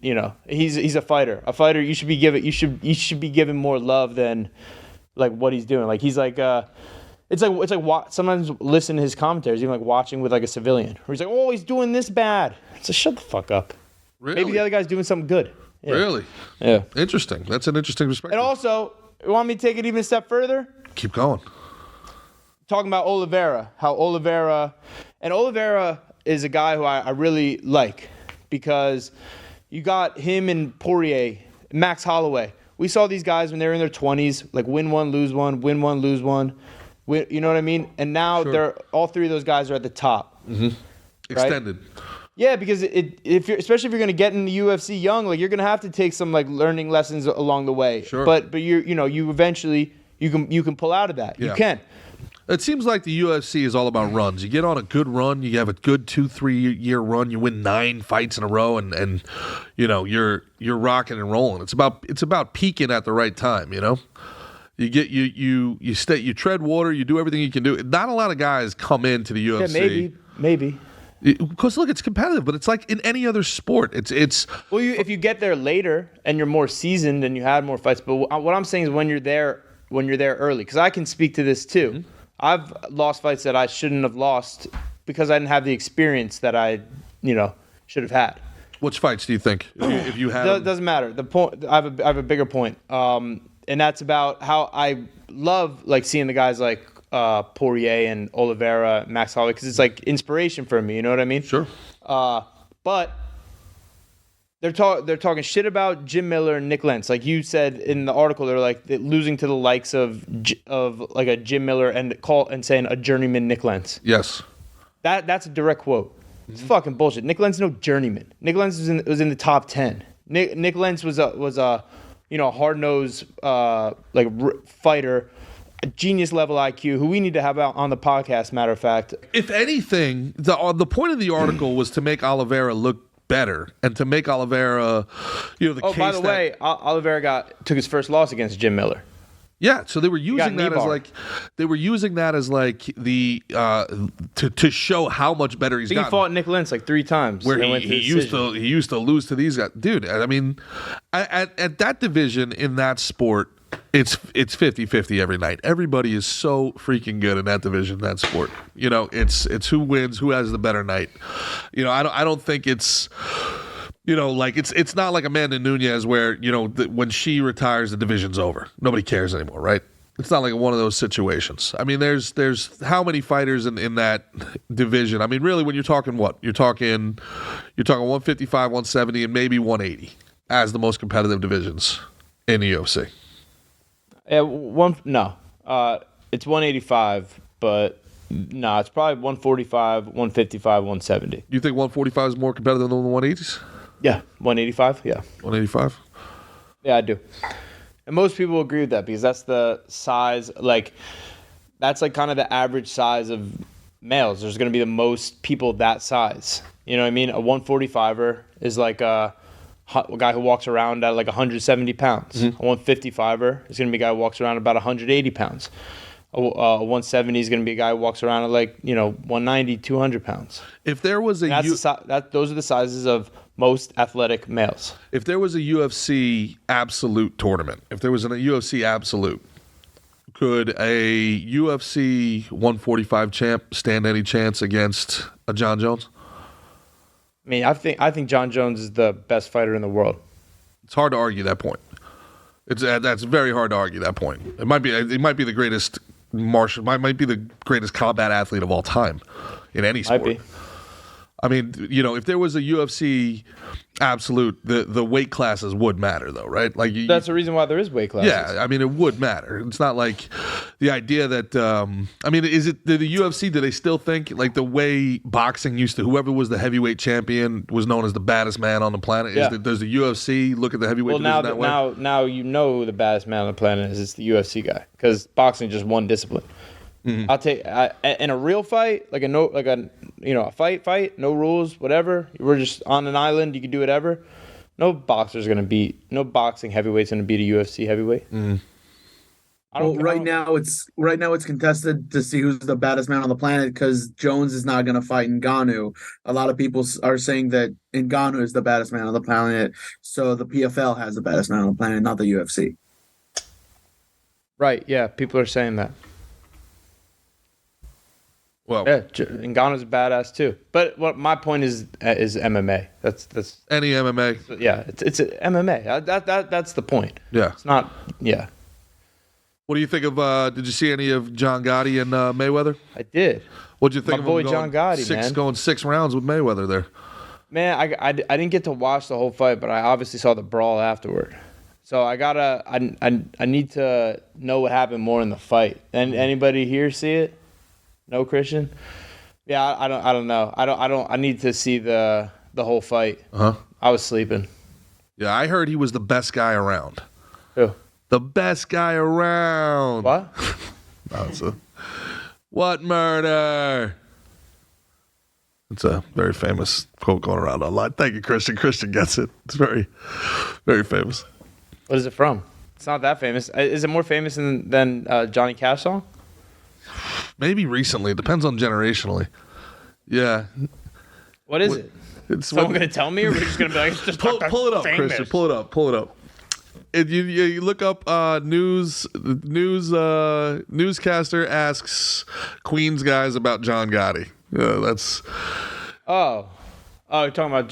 he's a fighter. A fighter you should be given more love than like what he's doing. Like he's like it's like sometimes listen to his commentaries, even like watching with like a civilian where he's like, oh, he's doing this bad. It's like shut the fuck up. Really? Maybe the other guy's doing something good. Yeah. Really? Yeah. Interesting. That's an interesting perspective. And also, you want me to take it even a step further? Keep going. Talking about Oliveira, Oliveira is a guy who I really like because you got him and Poirier, Max Holloway. We saw these guys when they were in their 20s, like win one, lose one, win one, lose one. You know what I mean? And now all three of those guys are at the top. Mm-hmm. Extended. Right? Yeah, because especially if you're going to get in the UFC young, like you're going to have to take some like learning lessons along the way. Sure. But you eventually you can pull out of that. Yeah. You can. It seems like the UFC is all about runs. You get on a good run, you have a good 2-3 year run, you win 9 fights in a row, and you're rocking and rolling. It's about peaking at the right time. You get you tread water, you do everything you can do. Not a lot of guys come into the UFC. Yeah, maybe. Because look, it's competitive, but it's like in any other sport. It's well, if you get there later and you're more seasoned and you had more fights. But what I'm saying is when you're there early, because I can speak to this too. Mm-hmm. I've lost fights that I shouldn't have lost because I didn't have the experience that I should have had. Which fights do you think if you had? It doesn't matter. The point I have a bigger point, and that's about how I love like seeing the guys like Poirier and Oliveira, Max Holloway, because it's like inspiration for me. You know what I mean? Sure. But they're talking shit about Jim Miller and Nick Lentz. Like you said in the article, they're like losing to the likes of like a Jim Miller and saying a journeyman Nick Lentz. Yes. That's a direct quote. It's fucking bullshit. Nick Lentz is no journeyman. Nick Lentz was in the top 10. Nick Lentz was a hard nosed fighter. A genius level IQ who we need to have out on the podcast, matter of fact. If anything, the point of the article was to make Oliveira look better and to make Oliveira, the case. Oh, by the way, Oliveira took his first loss against Jim Miller. Yeah, so they were using that as like the to show how much better he's gotten. He fought Nick Lentz like 3 times. Where he used to lose to these guys, dude. I mean, at that division in that sport. It's 50-50 every night. Everybody is so freaking good in that division, that sport. It's who wins, who has the better night. I don't think it's it's not like Amanda Nunes where when she retires the division's over. Nobody cares anymore, right? It's not like one of those situations. I mean, there's how many fighters in that division? I mean, really, when you're talking what? You're talking 155, 170, and maybe 180 as the most competitive divisions in the UFC. It's 185, but no, it's probably 145, 155, 170. You think 145 is more competitive than the 180s? Yeah, 185, yeah. 185? Yeah, I do. And most people agree with that because that's the size, that's kind of the average size of males. There's going to be the most people that size. You know what I mean? A 145er is like a guy who walks around at like 170 pounds. Mm-hmm. A 155er is going to be a guy who walks around about 180 pounds. A 170 is going to be a guy who walks around at 190, 200 pounds. If there was those are the sizes of most athletic males. If there was a UFC absolute tournament, if there was a UFC absolute, could a UFC 145 champ stand any chance against a John Jones? I mean, I think John Jones is the best fighter in the world. It's hard to argue that point. That's very hard to argue that point. It might be the greatest might be the greatest combat athlete of all time in any sport. Might be. I mean, if there was a UFC absolute, the weight classes would matter, though, right? Like That's the reason why there is weight classes. Yeah, I mean, it would matter. It's not like the idea that is it the UFC? Do they still think like the way boxing used to? Whoever was the heavyweight champion was known as the baddest man on the planet. Yeah. Does the UFC look at the heavyweight Well, division that way? now you know who the baddest man on the planet is. It's the UFC guy, because boxing is just one discipline. Mm-hmm. I'll take in a real fight, a fight, no rules, whatever. We're just on an island. You can do whatever. No boxing heavyweight's gonna beat a UFC heavyweight. Mm. Right now it's contested to see who's the baddest man on the planet because Jones is not going to fight Ngannou. A lot of people are saying that Ngannou is the baddest man on the planet, so the PFL has the baddest man on the planet, not the UFC. Right? Yeah, people are saying that. Well, Yeah, Ngannou's a badass too. But what my point is MMA. That's any MMA. yeah. It's a MMA. That's the point. Yeah. It's not. Yeah, What do you think of? Did you see any of John Gotti and Mayweather? I did. What'd you think My of boy him John Gotti, man. going 6 rounds with Mayweather there? Man, I didn't get to watch the whole fight, but I obviously saw the brawl afterward. So I need to know what happened more in the fight. And anybody here see it? No, Christian? Yeah, I don't know. I need to see the whole fight. Uh-huh. I was sleeping. Yeah, I heard he was the best guy around. Who? The best guy around. What? What murder? It's a very famous quote going around online. Thank you, Christian. Christian gets it. It's very, very famous. What is it from? It's not that famous. Is it more famous than Johnny Cash song? Maybe recently. It depends on generationally. Yeah. What is it? It's Someone going to tell me, or we're just going to be like, it's just pull it up, famous. Christian. Pull it up. If you look up newscaster asks Queens guys about John Gotti. That's you're talking about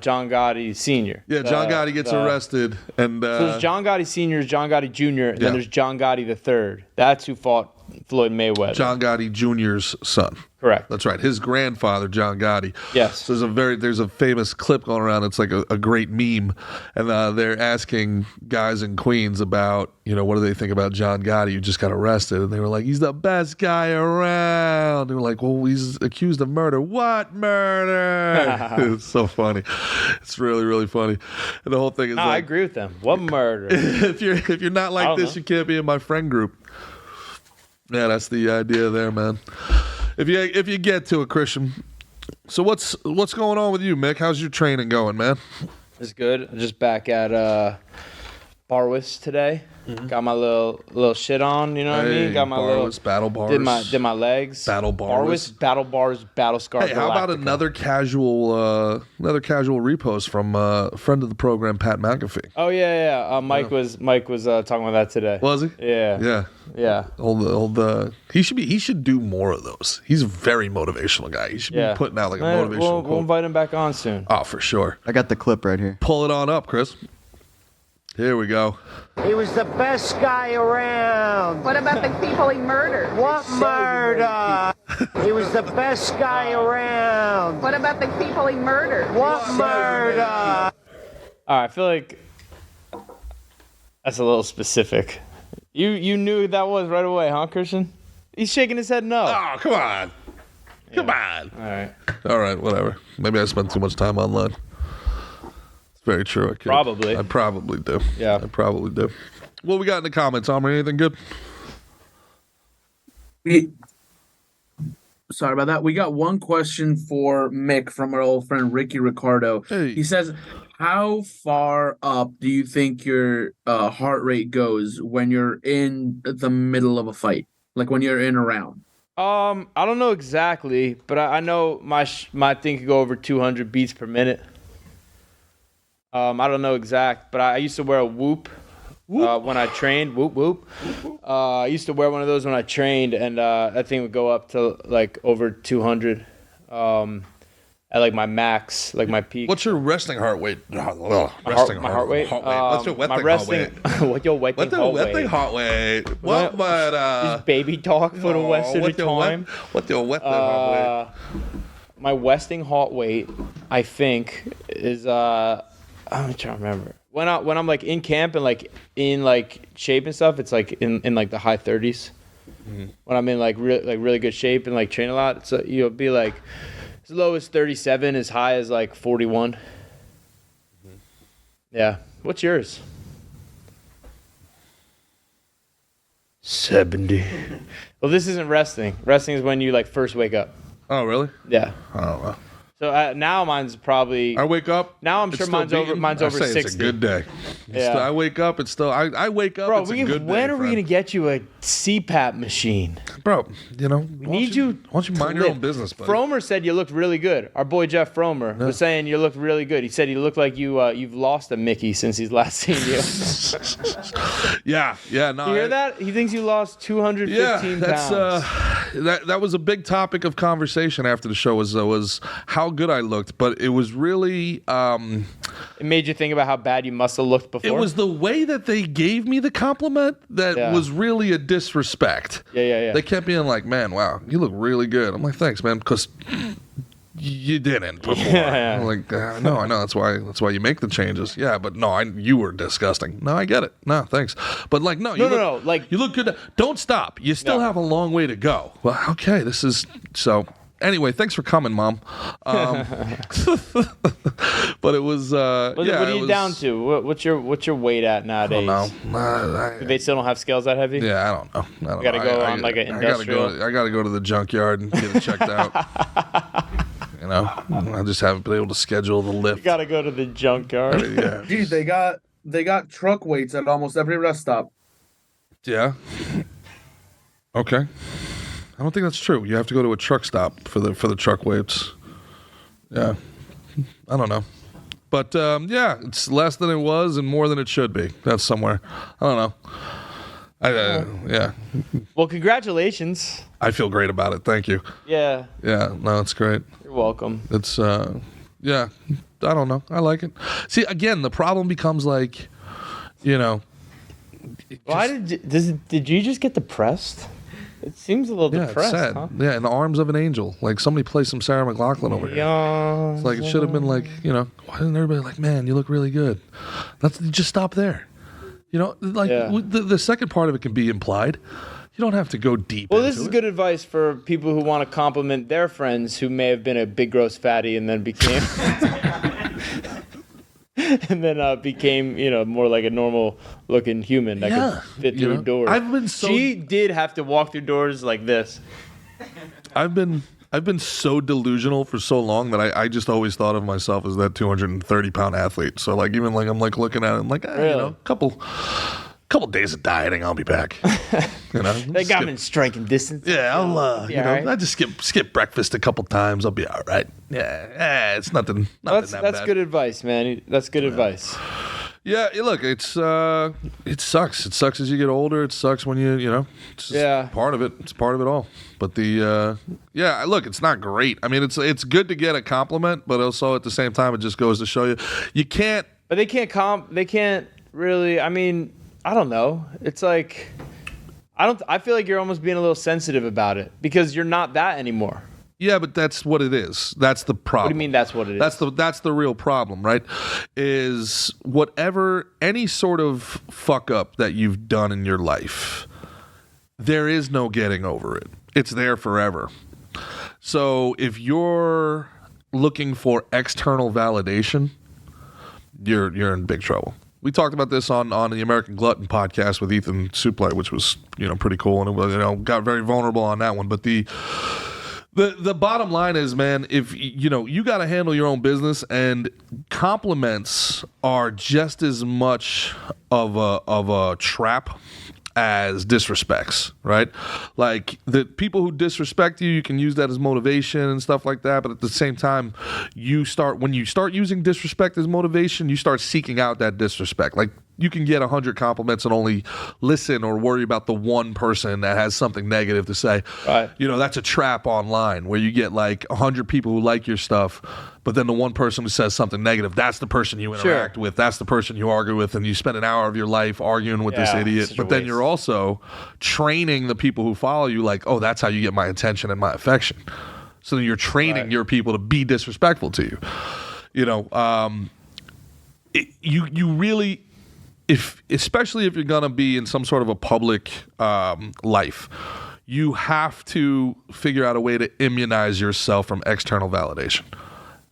John Gotti Sr. yeah. John Gotti gets arrested, and so there's John Gotti Sr., John Gotti Jr., and then there's John Gotti III. That's who fought Floyd Mayweather. John Gotti Jr.'s son. Correct. That's right. His grandfather, John Gotti. Yes. So there's a famous clip going around. It's like a great meme, and they're asking guys in Queens about what do they think about John Gotti who just got arrested, and they were like, he's the best guy around. They were like, well, he's accused of murder. What murder? It's so funny. It's really, really funny. And the whole thing is I agree with them. What murder? if you're not like this, you can't be in my friend group. Yeah, that's the idea there, man. If you get to it, Christian. So what's going on with you, Mick? How's your training going, man? It's good. I'm just back at Barwis today. Mm-hmm. Got my little shit on, you know what I mean? Got my Barwis, battle bars. Did my legs. Battle bars. Barwis, battle bars, battle scars. Hey, how about another casual repost from a friend of the program, Pat McAfee? Oh yeah. Mike was talking about that today. Was he? Yeah. Yeah. He should do more of those. He's a very motivational guy. He should be putting out like a motivational quote. We'll invite him back on soon. Oh, for sure. I got the clip right here. Pull it on up, Chris. Here we go. He was the best guy around. What about the people he murdered? What murder? He was the best guy around. What about the people he murdered? What murder? All right, I feel like that's a little specific. You knew who that was right away, huh, Christian? He's shaking his head no. Oh, come on. Yeah. Come on. All right, whatever. Maybe I spent too much time online. Very true. I probably do. Yeah. I probably do. What we got in the comments, Omri? Anything good? Sorry about that. We got one question for Mick from our old friend Ricky Ricardo. Hey. He says, how far up do you think your heart rate goes when you're in the middle of a fight? Like when you're in a round? I don't know exactly, but I know my thing could go over 200 beats per minute. I don't know exact, but I used to wear a Whoop when I trained. Whoop. I used to wear one of those when I trained, and that thing would go up to like over 200 at like my max, like my peak. What's your resting heart rate? My heart rate? What's your my resting heart rate? What your wetting heart rate? What this baby talk for the rest of the time? What's your wetting heart rate? my Westing halt weight, I think, is I'm trying to remember. When I'm like in camp and like in like shape and stuff, it's like in like the high 30s. Mm-hmm. When I'm in like really good shape and like train a lot, so you'll be like as low as 37, as high as like 41. Mm-hmm. Yeah. What's yours? 70. Well, this isn't resting. Resting is when you like first wake up. Oh, really? Yeah. Oh, well. So now mine's probably. I wake up. Now I'm sure mine's over. Mine's over 60. It's a good day. Yeah. I wake up. It's still. I wake up. Bro, it's a good day, when are we gonna get you a CPAP machine? Bro, you know. We need you. Why don't you mind your own business, buddy? Fromer said you looked really good. Our boy Jeff Fromer was saying you looked really good. He said you look like you've lost a Mickey since he's last seen you. Yeah. No. You hear that? He thinks you lost 215 pounds. That was a big topic of conversation after the show was how good I looked, but it was really it made you think about how bad you must have looked before. It was the way that they gave me the compliment that was really a disrespect. Yeah. They kept being like, "Man, wow, you look really good." I'm like, "Thanks, man," because you didn't before. Yeah. I'm like, no, I know that's why you make the changes. Yeah, but no, you were disgusting. No, I get it. No, thanks. But like, no, like you look good. Don't stop. You still have a long way to go. Well, okay, this is so. Anyway, thanks for coming, Mom. But it was. What are you down to? What's your weight at nowadays? I don't know. They still don't have scales that heavy? Yeah, I don't know. You gotta go on like an industrial. I gotta go to the junkyard and get it checked out. You know, I just haven't been able to schedule the lift. You gotta go to the junkyard. Yeah. Gee, they got truck weights at almost every rest stop. Yeah. Okay. I don't think that's true. You have to go to a truck stop for the truck weights. Yeah. I don't know. But yeah, it's less than it was and more than it should be. That's somewhere. I don't know. Yeah. Well, congratulations. I feel great about it. Thank you. Yeah. Yeah. No, it's great. You're welcome. It's yeah. I don't know. I like it. See, again, the problem becomes like, you know. Why did you just get depressed? It seems a little depressed, sad. huh? Yeah, in the arms of an angel. Like somebody play some Sarah McLachlan over here. It's like it should have been like, you know, why didn't everybody like, man, you look really good? Just stop there. You know, like the second part of it can be implied. You don't have to go deep. Well, this is good advice for people who want to compliment their friends who may have been a big gross fatty and then became became, you know, more like a normal looking human that could fit through doors. She did have to walk through doors like this. I've been so delusional for so long that I just always thought of myself as that 230-pound athlete. So like even like I'm like looking at it, I'm like, really? You know, couple days of dieting, I'll be back. You know, they got me in striking distance. Yeah, I'll you know, right. I just skip breakfast a couple times. I'll be all right. Yeah, it's nothing. That's bad. Good advice, man. That's good advice. Yeah, look, it sucks. It sucks as you get older. It sucks when you know. It's just part of it. It's part of it all. But look, it's not great. I mean, it's good to get a compliment, but also at the same time, it just goes to show you can't. But they can't really. I mean, I don't know. It's like I feel like you're almost being a little sensitive about it because you're not that anymore. Yeah, but that's what it is. That's the problem. What do you mean that's what it is? That's the real problem, right? Is whatever, any sort of fuck up that you've done in your life, there is no getting over it. It's there forever. So if you're looking for external validation, you're in big trouble. We talked about this on the American Glutton podcast with Ethan Suplee, which was, you know, pretty cool, and it was, you know, got very vulnerable on that one. But the bottom line is, man, if you know, you got to handle your own business, and compliments are just as much of a trap as disrespects, right? Like the people who disrespect you can use that as motivation and stuff like that. But at the same time, when you start using disrespect as motivation, you start seeking out that disrespect. Like you can get 100 compliments and only listen or worry about the one person that has something negative to say. Right. You know, that's a trap online where you get like 100 people who like your stuff, but then the one person who says something negative, that's the person you interact with. That's the person you argue with, and you spend an hour of your life arguing with this idiot. But then you're also training the people who follow you like, oh, that's how you get my attention and my affection. So then you're training your people to be disrespectful to you. You know, you really, especially if you're gonna be in some sort of a public life, you have to figure out a way to immunize yourself from external validation.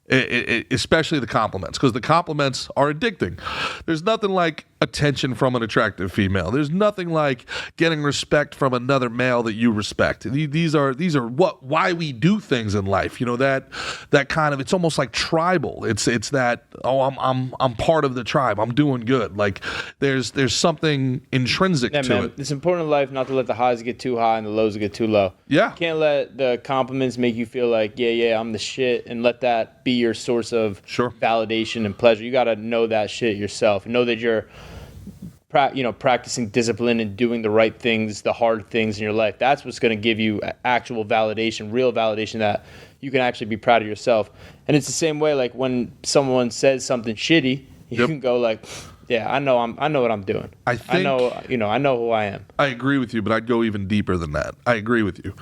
Especially the compliments, because the compliments are addicting. There's nothing like attention from an attractive female. There's nothing like getting respect from another male that you respect. These are why we do things in life. You know, that kind of, it's almost like tribal. It's that, oh, I'm part of the tribe. I'm doing good. Like there's something intrinsic to it. It's important in life not to let the highs get too high and the lows get too low. Yeah. You can't let the compliments make you feel like, yeah, I'm the shit, and let that be your source of validation and pleasure. You got to know that shit yourself. Know that you're practicing discipline and doing the right things, the hard things in your life. That's what's going to give you actual validation, real validation that you can actually be proud of yourself. And it's the same way, like when someone says something shitty, you can go like, yeah, I know what I'm doing. I know who I am. I agree with you, but I'd go even deeper than that. I agree with you.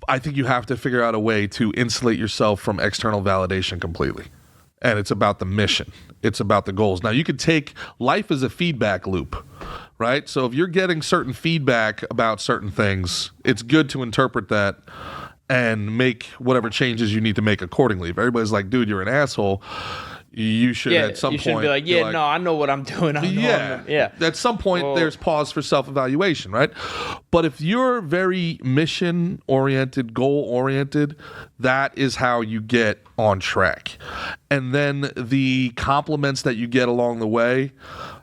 I think you have to figure out a way to insulate yourself from external validation completely. And it's about the mission. It's about the goals. Now, you could take life as a feedback loop, right? So if you're getting certain feedback about certain things, it's good to interpret that and make whatever changes you need to make accordingly. If everybody's like, dude, you're an asshole, you should at some point... You should be like, no, I know what I'm doing. At some point, there's pause for self-evaluation, right? But if you're very mission-oriented, goal-oriented, that is how you get on track. And then the compliments that you get along the way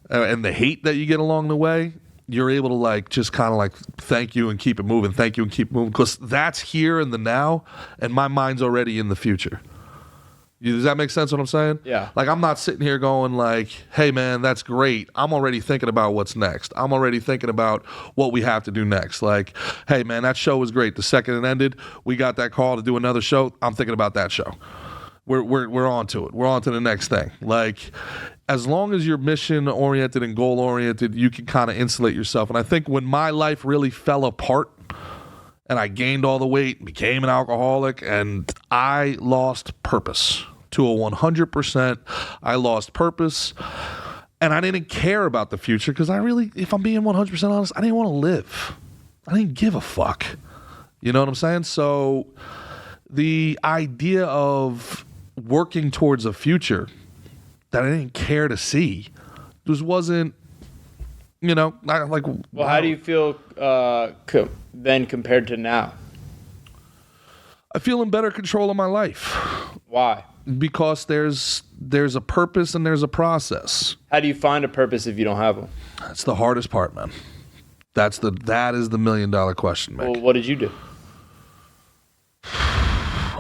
and the hate that you get along the way, you're able to like just kind of like thank you and keep it moving, thank you and keep moving, because that's here in the now, and my mind's already in the future. Does that make sense what I'm saying? Yeah. Like I'm not sitting here going like, hey man, that's great. I'm already thinking about what's next. I'm already thinking about what we have to do next. Like, hey man, that show was great. The second it ended, we got that call to do another show. I'm thinking about that show. We're on to it. We're on to the next thing. Like, as long as you're mission oriented and goal oriented, you can kind of insulate yourself. And I think when my life really fell apart and I gained all the weight, became an alcoholic, and I lost purpose to a 100%. I lost purpose, and I didn't care about the future because I really, if I'm being 100% honest, I didn't want to live. I didn't give a fuck. You know what I'm saying? So the idea of working towards a future that I didn't care to see just wasn't, not like. Well, how do you feel then compared to now? I feel in better control of my life. Why? Because there's a purpose and there's a process. How do you find a purpose if you don't have one? That's the hardest part, man. That is the $1 million question, man. Well, what did you do?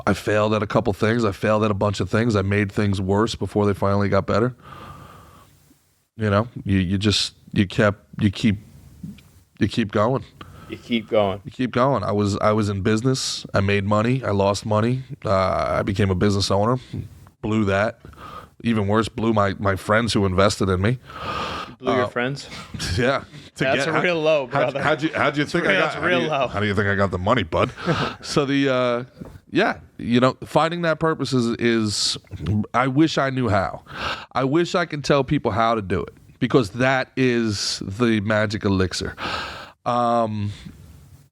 I failed at a couple things. I failed at a bunch of things. I made things worse before they finally got better. You know, you keep going. You keep going. You keep going. I was in business. I made money. I lost money. I became a business owner. Blew that. Even worse, blew my friends who invested in me. You blew your friends? Yeah. That's real low, brother. How'd you think I got? That's real low. How do you think I got the money, bud? So finding that purpose is. I wish I knew how. I wish I could tell people how to do it, because that is the magic elixir. I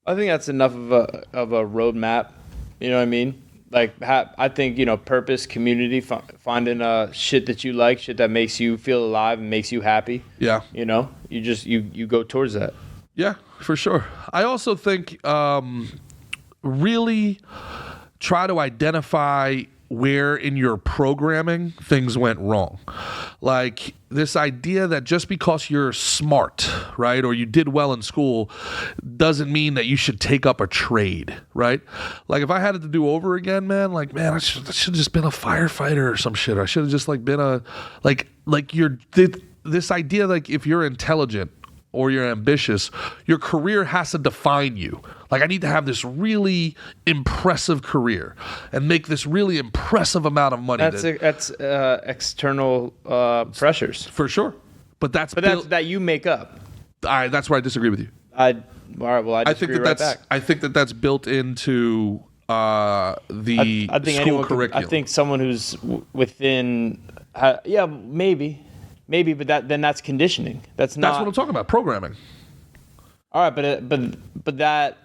think that's enough of a roadmap. You know what I mean? Like, I think, purpose, community, finding shit that you like, shit that makes you feel alive and makes you happy. Yeah. You go towards that. Yeah, for sure. I also think really try to identify where in your programming things went wrong. Like this idea that just because you're smart, right, or you did well in school doesn't mean that you should take up a trade, right? Like if I had it to do over again, man, I should have just been a firefighter or some shit. I should have just been this idea, like if you're intelligent or you're ambitious, your career has to define you. Like I need to have this really impressive career and make this really impressive amount of money. That's external pressures for sure, but that's that you make up. That's where I disagree with you. I think that's built into the I think school anyone curriculum. I think someone who's within, yeah, maybe, but then that's conditioning. That's not. That's what I'm talking about. Programming. All right, but that,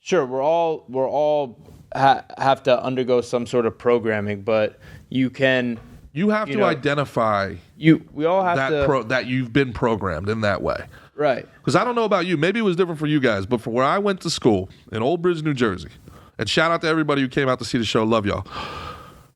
sure, we're all have to undergo some sort of programming, but you have to identify. We all have that you've been programmed in that way. Right. Because I don't know about you. Maybe it was different for you guys, but for where I went to school in Old Bridge, New Jersey, and shout out to everybody who came out to see the show. Love y'all.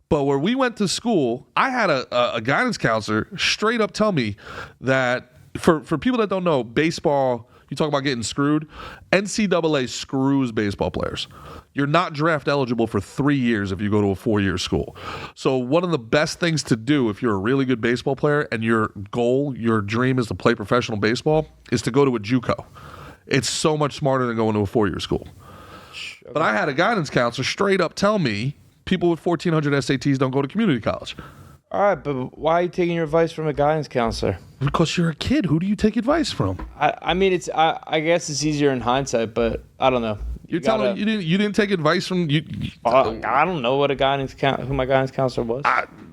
But where we went to school, I had a guidance counselor straight up tell me that for people that don't know, baseball, you talk about getting screwed, NCAA screws baseball players. You're not draft eligible for 3 years if you go to a 4-year school. So one of the best things to do if you're a really good baseball player and your goal, your dream is to play professional baseball, is to go to a JUCO. It's so much smarter than going to a 4-year school. Okay. But I had a guidance counselor straight up tell me people with 1,400 SATs don't go to community college. All right, but why are you taking your advice from a guidance counselor? Because you're a kid. Who do you take advice from? I mean, I guess it's easier in hindsight, but I don't know. You're telling me you didn't take advice from you? I don't know who my guidance counselor was.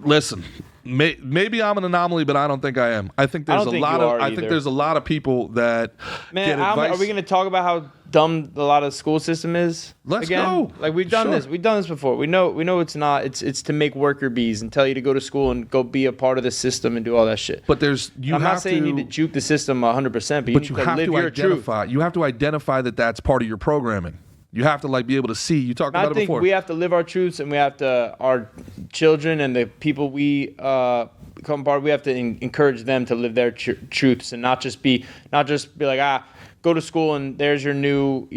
Listen, maybe I'm an anomaly, but I don't think I am. I think there's a lot of people that get advice. Are we going to talk about how dumb a lot of the school system is? Let's again? go. Like we've done this. We've done this before. We know it's not. It's to make worker bees and tell you to go to school and go be a part of the system and do all that shit. But I'm not saying you need to juke the system 100%, but you have to live your truth. You have to identify that that's part of your programming. You have to be able to see. You talked about it before. I think we have to live our truths, and we have to, our children and the people we become part of, we have to encourage them to live their truths and not just be like, go to school and there's your new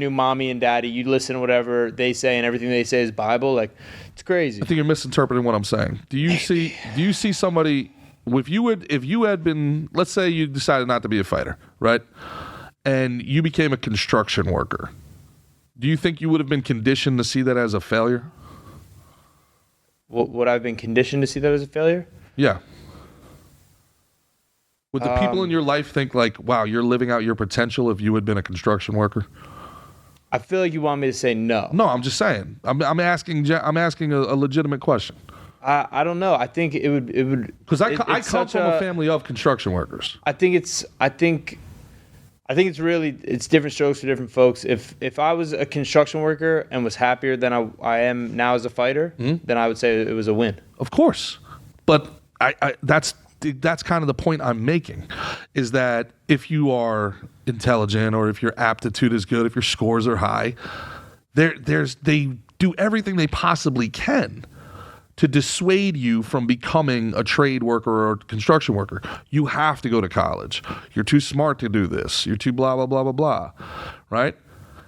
mommy and daddy. You listen to whatever they say, and everything they say is Bible. Like, it's crazy. I think you're misinterpreting what I'm saying. Do you see somebody? If you had been, let's say you decided not to be a fighter, right, and you became a construction worker. Do you think you would have been conditioned to see that as a failure? Would I have been conditioned to see that as a failure? Yeah. Would the people in your life think like, wow, you're living out your potential if you had been a construction worker? I feel like you want me to say no. No, I'm just saying. I'm asking a legitimate question. I don't know. I think it would because I come from a family of construction workers. I think it's different strokes for different folks. If I was a construction worker and was happier than I am now as a fighter, then I would say it was a win. Of course, but that's kind of the point I'm making, is that if you are intelligent or if your aptitude is good, if your scores are high, they do everything they possibly can to dissuade you from becoming a trade worker or a construction worker. You have to go to college. You're too smart to do this. You're too blah, blah, blah, blah, blah, right?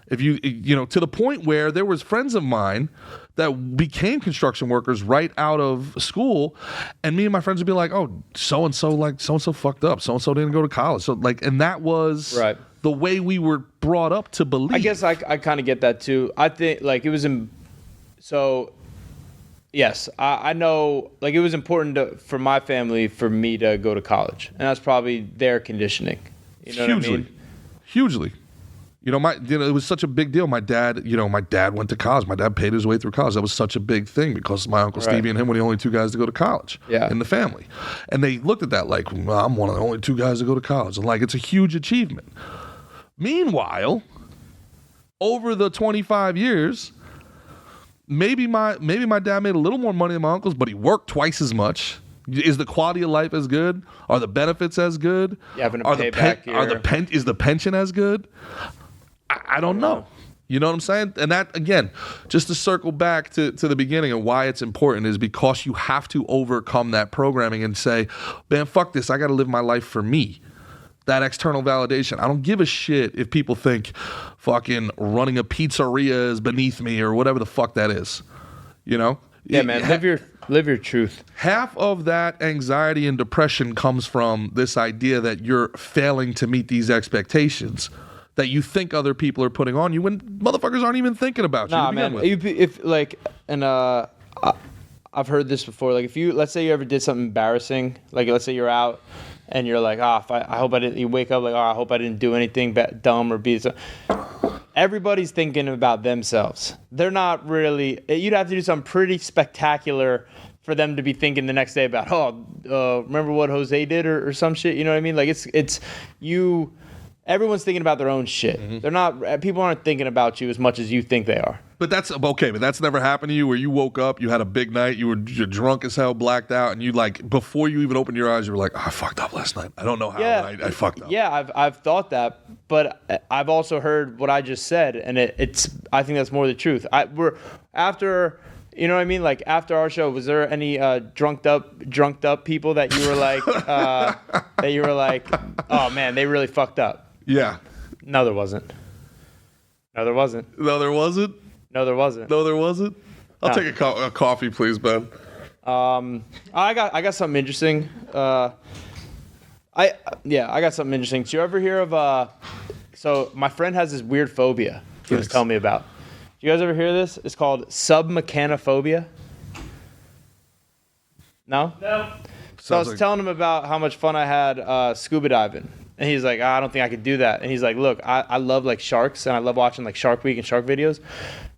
If you to the point where there was friends of mine that became construction workers right out of school, and me and my friends would be like, oh, so-and-so fucked up. So-and-so didn't go to college. So and that was the way we were brought up to believe. I guess I kind of get that too. I think it was yes, I know, it was important for my family for me to go to college, and that's probably their conditioning. You know what I mean? Hugely. It was such a big deal. My dad went to college. My dad paid his way through college. That was such a big thing because my Uncle Stevie and him were the only two guys to go to college in the family. And they looked at that like, well, I'm one of the only two guys to go to college. And it's a huge achievement. Meanwhile, over the 25 years, maybe my dad made a little more money than my uncles, but he worked twice as much. Is the quality of life as good? Are the benefits as good? Is the pension as good? I don't know. You know what I'm saying? And that, again, just to circle back to the beginning and why it's important is because you have to overcome that programming and say, man, fuck this. I got to live my life for me. That external validation. I don't give a shit if people think fucking running a pizzeria is beneath me or whatever the fuck that is. Yeah, man. Live your truth. Half of that anxiety and depression comes from this idea that you're failing to meet these expectations that you think other people are putting on you when motherfuckers aren't even thinking about you. Nah, man. I've heard this before. Let's say you ever did something embarrassing. Let's say you're out and you're like, I hope I didn't. You wake up like, I hope I didn't do anything dumb or be. everybody's thinking about themselves. They're not really. You'd have to do something pretty spectacular for them to be thinking the next day about, remember what Jose did or some shit. You know what I mean? Like it's you. Everyone's thinking about their own shit. Mm-hmm. They're not. People aren't thinking about you as much as you think they are. But that's okay. But that's never happened to you, where you woke up, you had a big night, you're drunk as hell, blacked out, and you like before you even opened your eyes, you were like, I fucked up last night. I don't know how, but I fucked up. Yeah, I've thought that, but I've also heard what I just said, and it's. I think that's more the truth. We're after. You know what I mean? Like after our show, was there any drunked up people that you were like, oh man, they really fucked up? Yeah. No, there wasn't. No, there wasn't. No, there wasn't. No, there wasn't. No, there wasn't. I'll take a coffee, please, Ben. I got something interesting. I got something interesting. Did you ever hear of? So my friend has this weird phobia he was telling me about. Did you guys ever hear this? It's called submechanophobia. No? No. So I was telling him about how much fun I had scuba diving. And he's like, I don't think I could do that. And he's like, look, I love like sharks and I love watching like Shark Week and shark videos.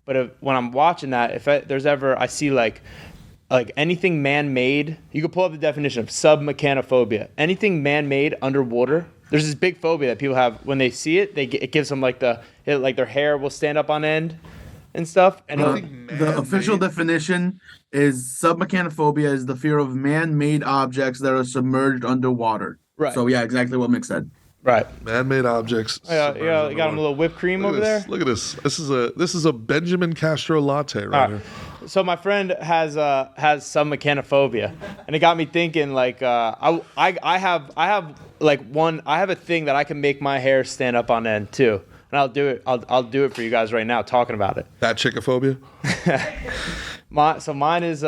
But when I'm watching that, if there's ever, I see like anything man-made, you can pull up the definition of submechanophobia. Anything man-made underwater. There's this big phobia that people have when they see it. It gives them like their hair will stand up on end and stuff. And the official definition is submechanophobia is the fear of man-made objects that are submerged underwater. Right. So yeah, exactly what Mick said. Right. Man-made objects. Yeah, you got him a little whipped cream over there. Look at this. This is a Benjamin Castro latte right here. So my friend has some mechanophobia, and it got me thinking. Like I have a thing that I can make my hair stand up on end too, and I'll do it. I'll do it for you guys right now, talking about it. That chickophobia. Mine is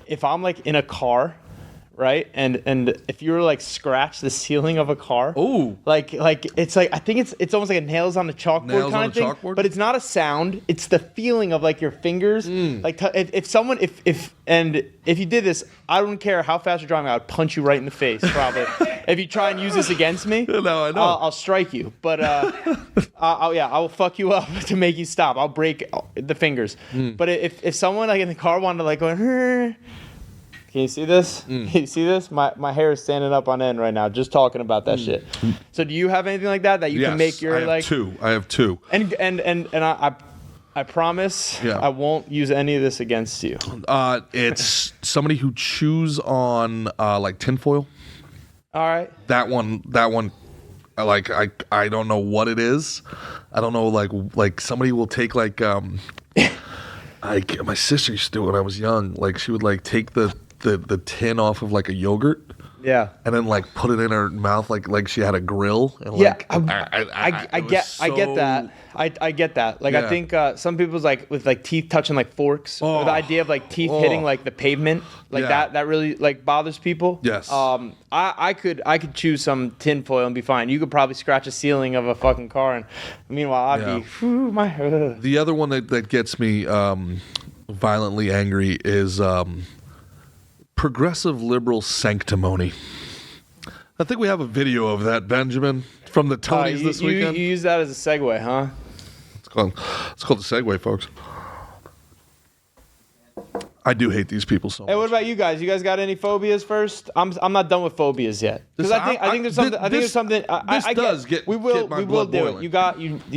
if I'm like in a car. Right, and if you were like scratch the ceiling of a car, like it's like I think it's almost like a nails on a chalkboard kind of thing, but it's not a sound. It's the feeling of like your fingers. Like if you did this, I don't care how fast you're driving, I would punch you right in the face probably. If you try and use this against me, no, I know. I'll strike you, but I will fuck you up to make you stop. I'll break the fingers. But if someone like in the car wanted to like go. Can you see this? Can you see this? My hair is standing up on end right now just talking about that shit. So do you have anything like that you can make your I have two. And I promise I won't use any of this against you. It's somebody who chews on like tinfoil. All right. That one like I don't know what it is. I don't know like somebody will take like my sister used to do it when I was young. Like she would like take the tin off of like a yogurt. Yeah. And then like put it in her mouth like she had a grill. And, yeah. Like, I get that. I get that. Like I think some people's like with like teeth touching like forks. Or the idea of like teeth hitting like the pavement. Like that really like bothers people. Yes. I could choose some tinfoil and be fine. You could probably scratch a ceiling of a fucking car and meanwhile I'd be The other one that gets me violently angry is progressive liberal sanctimony. I think we have a video of that, Benjamin, from the Tonys this weekend. You use that as a segue, huh? It's called the segue, folks. I do hate these people so much. Hey, what about you guys? You guys got any phobias first? I'm not done with phobias yet. Because I think there's something. We will do it. You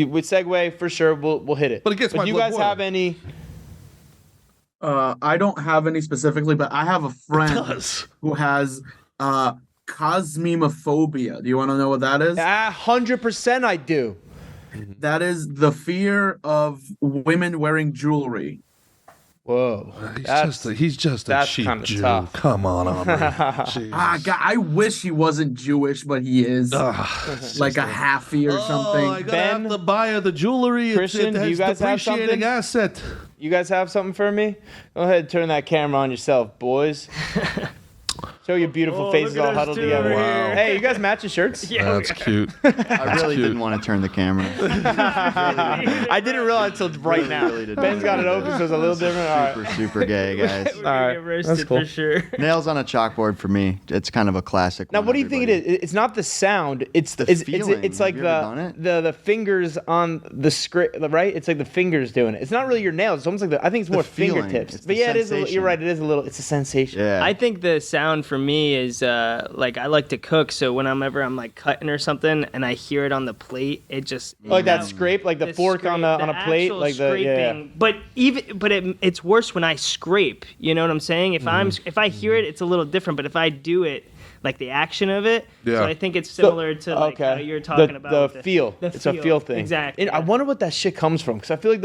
with segue for sure. We'll hit it. But it gets my blood boiling. Do you guys have any? I don't have any specifically, but I have a friend who has cosmemophobia. Do you want to know what that is? 100% I do. That is the fear of women wearing jewelry. Whoa, he's just a cheap Jew. Tough. Come on, God, I wish he wasn't Jewish, but he is. Like a halfie or something. I gotta have to buy her the jewelry. Christian, do you guys have something? Asset. You guys have something for me? Go ahead, turn that camera on yourself, boys. Show your beautiful faces all huddled together. Wow. Hey, you guys matching shirts? That's cute. I really didn't want to turn the camera. I didn't realize until right now. Really didn't Ben's got it open, so it's a little different. All right. Super gay, guys. We're gonna get roasted That's cool. for sure. Nails on a chalkboard for me. It's kind of a classic. Now, one, what do you think it everybody. is? It's not the sound. It's The it's feeling. It's like Have you ever done it? the fingers on the script, right? It's like the fingers doing it. It's not really your nails. It's almost like I think it's more feeling. fingertips. It's But the yeah, it is. sensation. You're right. It is a little. It's a sensation. Yeah. I think the sound for me is like I like to cook, so whenever I'm like cutting or something and I hear it on the plate, it just Like that scrape, like the fork on a plate, actual like the scraping. But it's worse when I scrape. You know what I'm saying? If if I hear it, it's a little different. But if I do it, like the action of it, Yeah. so I think it's similar to like how you're talking about the with feel. The It's a feel thing. Exactly. And I wonder what that shit comes from, because I feel like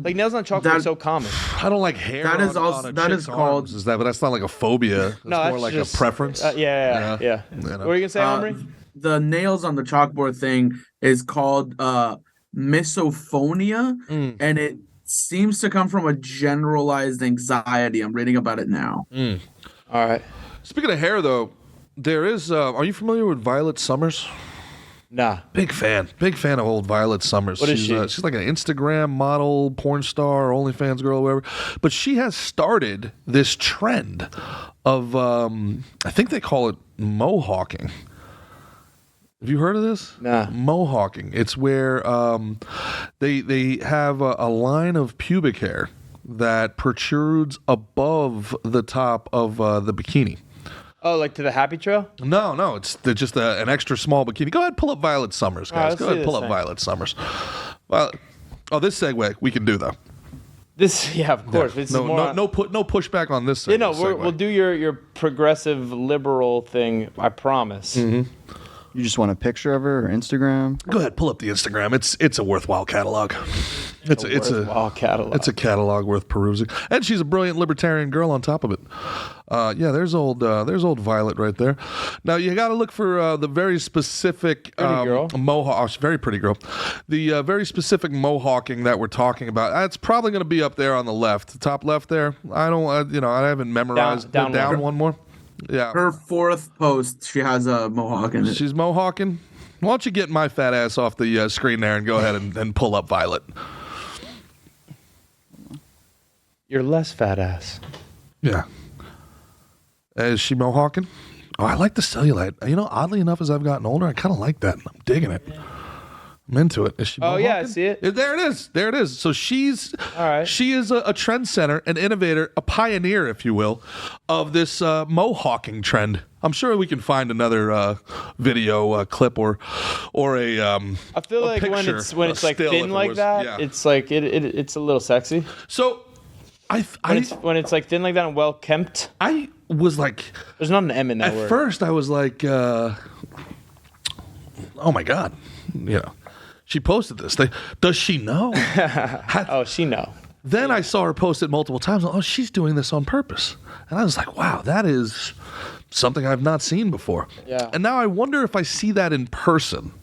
like nails on chalkboard is so common. I don't like hair. That is on also- a that chick's is called- arms, is that? But that's not like a phobia. It's No, more that's like just a preference. Yeah. You know? What were you gonna say, Omri? The nails on the chalkboard thing is called misophonia, and it seems to come from a generalized anxiety. I'm reading about it now. All right. Speaking of hair, though, there is. Are you familiar with Violet Summers? Nah. Big fan of old Violet Summers. What is she's, she? She's like an Instagram model, porn star, OnlyFans girl, whatever. But she has started this trend of, I think they call it mohawking. Have you heard of this? Nah. Mohawking. It's where they have a line of pubic hair that protrudes above the top of the bikini. Oh, like to the happy trail? No, it's just an extra small bikini. Go ahead, pull up Violet Summers, guys. let's Go see ahead, pull this up thing. Violet Summers. Violet. Oh, this segue we can do though. This, yeah, of course. This is No, more no pushback on this. Yeah, no, segue. we'll do your progressive liberal thing. I promise. You just want a picture of her or Instagram? Go ahead, pull up the Instagram. It's a worthwhile catalog. It's Worthwhile catalog. It's a catalog worth perusing, and she's a brilliant libertarian girl on top of it. Yeah, there's old Violet right there. Now you got to look for the very specific girl. mohawk. Very pretty girl. The very specific mohawking that we're talking about. It's probably going to be up there on the left, the top left there. I don't, I haven't memorized. Down one more. Yeah. Her fourth post, she has a mohawk in it. She's mohawking. Why don't you get my fat ass off the screen there and go ahead and pull up Violet? You're less fat ass. Yeah. Is she mohawking? Oh, I like the cellulite. You know, oddly enough, as I've gotten older, I kind of like that. I'm digging it. I'm into it. Is she Oh, yeah, I mohawking? see it. There it is. There it is. So she's All right. she is a trendsetter, an innovator, a pioneer, if you will, of this mohawking trend. I'm sure we can find another video clip or a I feel like when picture, it's like still, if thin it like was- that, yeah. it's like it's a little sexy. So When it's like thin like that and well kempt, I was like, there's not an M in that at word. first I was like, oh my God, you know, she posted this. Does she know? Oh, she know. Then I saw her post it multiple times. Oh, she's doing this on purpose. And I was like, wow, that is something I've not seen before. Yeah. And now I wonder if I see that in person,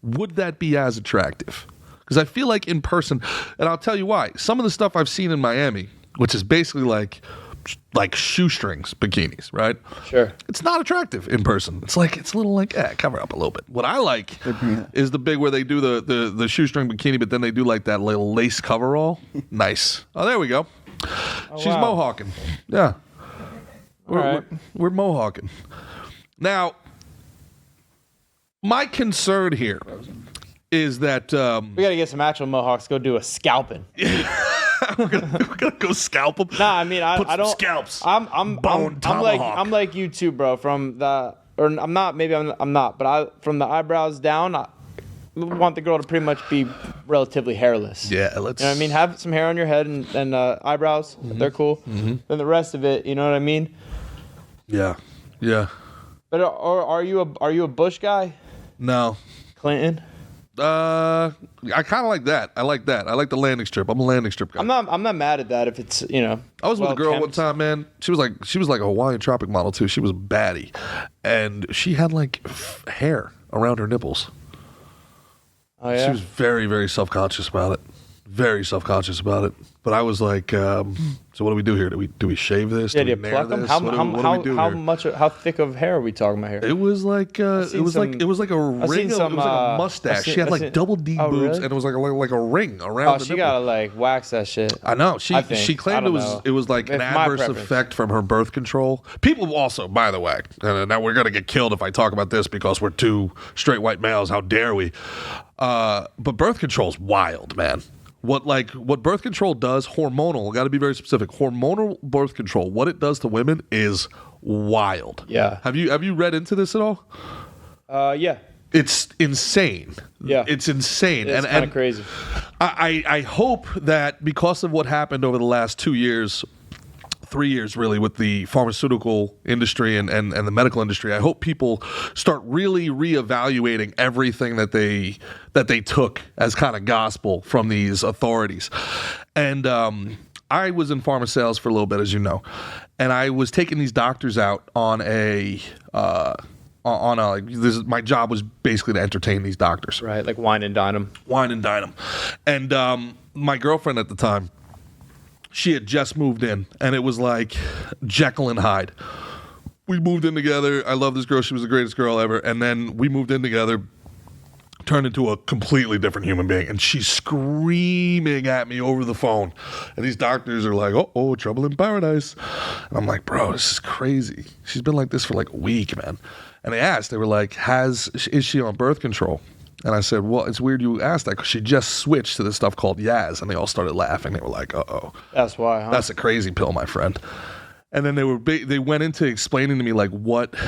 would that be as attractive? Because I feel like in person, and I'll tell you why. Some of the stuff I've seen in Miami, which is basically like shoestrings bikinis, right? Sure. It's not attractive in person. It's a little like, cover up a little bit. What I like is the big where they do the shoestring bikini, but then they do like that little lace coverall. Nice. Oh, there we go. She's wow. mohawking. Yeah. right. We're mohawking. Now, my concern here is that We gotta get some actual mohawks. Go do a scalping. we're gonna go scalp them. Nah, I mean I Put some don't. scalps. I'm tomahawk. I'm like you too, bro. From the or I'm not. Maybe I'm not. But from the eyebrows down, I want the girl to pretty much be relatively hairless. Yeah, let's. You know what I mean? Have some hair on your head and eyebrows. They're cool. Then the rest of it, you know what I mean? Yeah, yeah. But are you a Bush guy? No. Clinton? I kind of like that. I like that. I like the landing strip. I'm a landing strip guy. I'm not mad at that if it's, you know. I was with a girl one well-kept. time, man. She was like a Hawaiian tropic model too. She was baddie, and she had like hair around her nipples. Oh yeah. She was very, very self-conscious about it. very self-conscious about it. But I was like, so what do we do here? Do we shave this? Yeah, do do we you nair pluck them? this? How What do we do here? how thick of hair are we talking about here? It was like it was like a ring. It was like a mustache. She had like double D boobs, really? and it was like a ring around. Oh, the she nipple. gotta like wax that shit. I know. I think. She claimed I it don't was know. like an It's my adverse preference. effect from her birth control. People also, by the way, and now we're gonna get killed if I talk about this because we're two straight white males. How dare we? But birth control's wild, man. What birth control does, hormonal, got to be very specific. Hormonal birth control, what it does to women is wild. Yeah. Have you read into this at all? Yeah. It's insane. Yeah. It's insane. It's kind of crazy. I hope that because of what happened over the last 2 years, 3 years really, with the pharmaceutical industry and the medical industry, I hope people start really reevaluating everything that they took as kind of gospel from these authorities. And I was in pharma sales for a little bit, as you know, and I was taking these doctors out on my job was basically to entertain these doctors. Right, like wine and dine them. And my girlfriend at the time, she had just moved in, and it was like Jekyll and Hyde. We moved in together. I love this girl. She was the greatest girl ever. And then we moved in together, turned into a completely different human being. And she's screaming at me over the phone. And these doctors are like, oh, trouble in paradise. And I'm like, bro, this is crazy. She's been like this for like a week, man. And they were like, is she on birth control? And I said, well, it's weird you asked that because she just switched to this stuff called Yaz. And they all started laughing. They were like, uh-oh. That's why, huh? That's a crazy pill, my friend. And then they went into explaining to me like what the